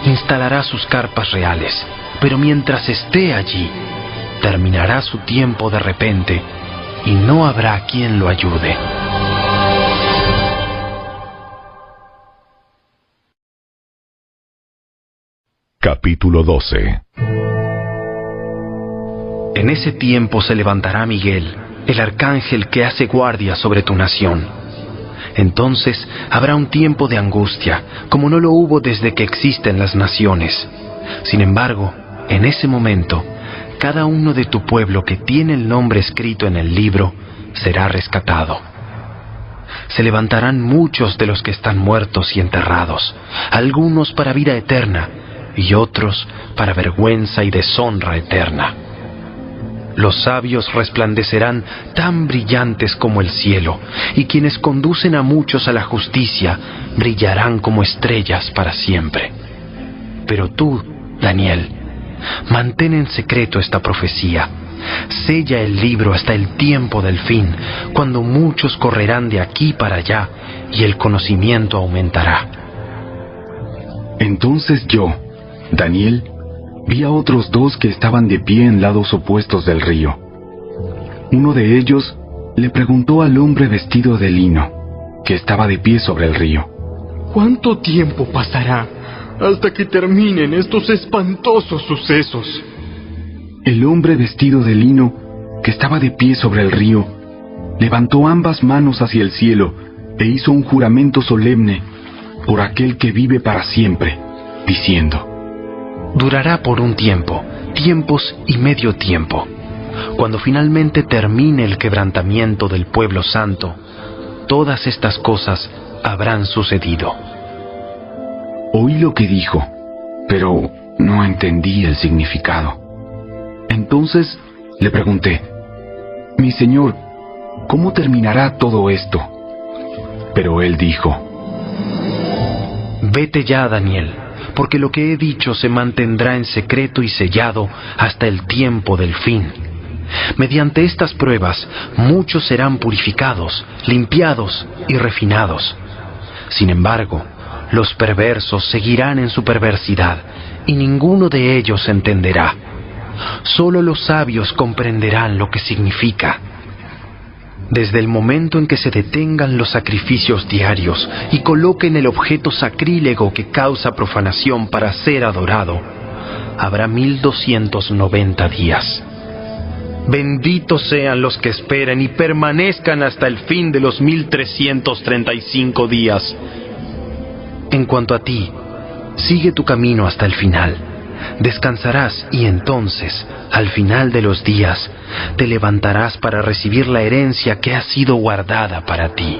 instalará sus carpas reales. Pero mientras esté allí, terminará su tiempo de repente, y no habrá quien lo ayude. Capítulo 12. En ese tiempo se levantará Miguel, el arcángel que hace guardia sobre tu nación. Entonces habrá un tiempo de angustia, como no lo hubo desde que existen las naciones. Sin embargo, en ese momento, cada uno de tu pueblo que tiene el nombre escrito en el libro será rescatado. Se levantarán muchos de los que están muertos y enterrados, algunos para vida eterna, y otros para vergüenza y deshonra eterna. Los sabios resplandecerán tan brillantes como el cielo, y quienes conducen a muchos a la justicia brillarán como estrellas para siempre. Pero tú, Daniel, mantén en secreto esta profecía. Sella el libro hasta el tiempo del fin, cuando muchos correrán de aquí para allá y el conocimiento aumentará. Entonces yo, Daniel, vi a otros dos que estaban de pie en lados opuestos del río. Uno de ellos le preguntó al hombre vestido de lino, que estaba de pie sobre el río: ¿Cuánto tiempo pasará hasta que terminen estos espantosos sucesos? El hombre vestido de lino, que estaba de pie sobre el río, levantó ambas manos hacia el cielo e hizo un juramento solemne por aquel que vive para siempre, diciendo: durará por un tiempo, tiempos y medio tiempo. Cuando finalmente termine el quebrantamiento del pueblo santo, todas estas cosas habrán sucedido. Oí lo que dijo, pero no entendí el significado. Entonces le pregunté: mi señor, ¿cómo terminará todo esto? Pero él dijo: vete ya, Daniel, porque lo que he dicho se mantendrá en secreto y sellado hasta el tiempo del fin. Mediante estas pruebas, muchos serán purificados, limpiados y refinados. Sin embargo, los perversos seguirán en su perversidad, y ninguno de ellos entenderá. Solo los sabios comprenderán lo que significa. Desde el momento en que se detengan los sacrificios diarios y coloquen el objeto sacrílego que causa profanación para ser adorado, habrá 1290 días. Benditos sean los que esperen y permanezcan hasta el fin de los 1335 días. En cuanto a ti, sigue tu camino hasta el final. Descansarás y entonces, al final de los días, te levantarás para recibir la herencia que ha sido guardada para ti.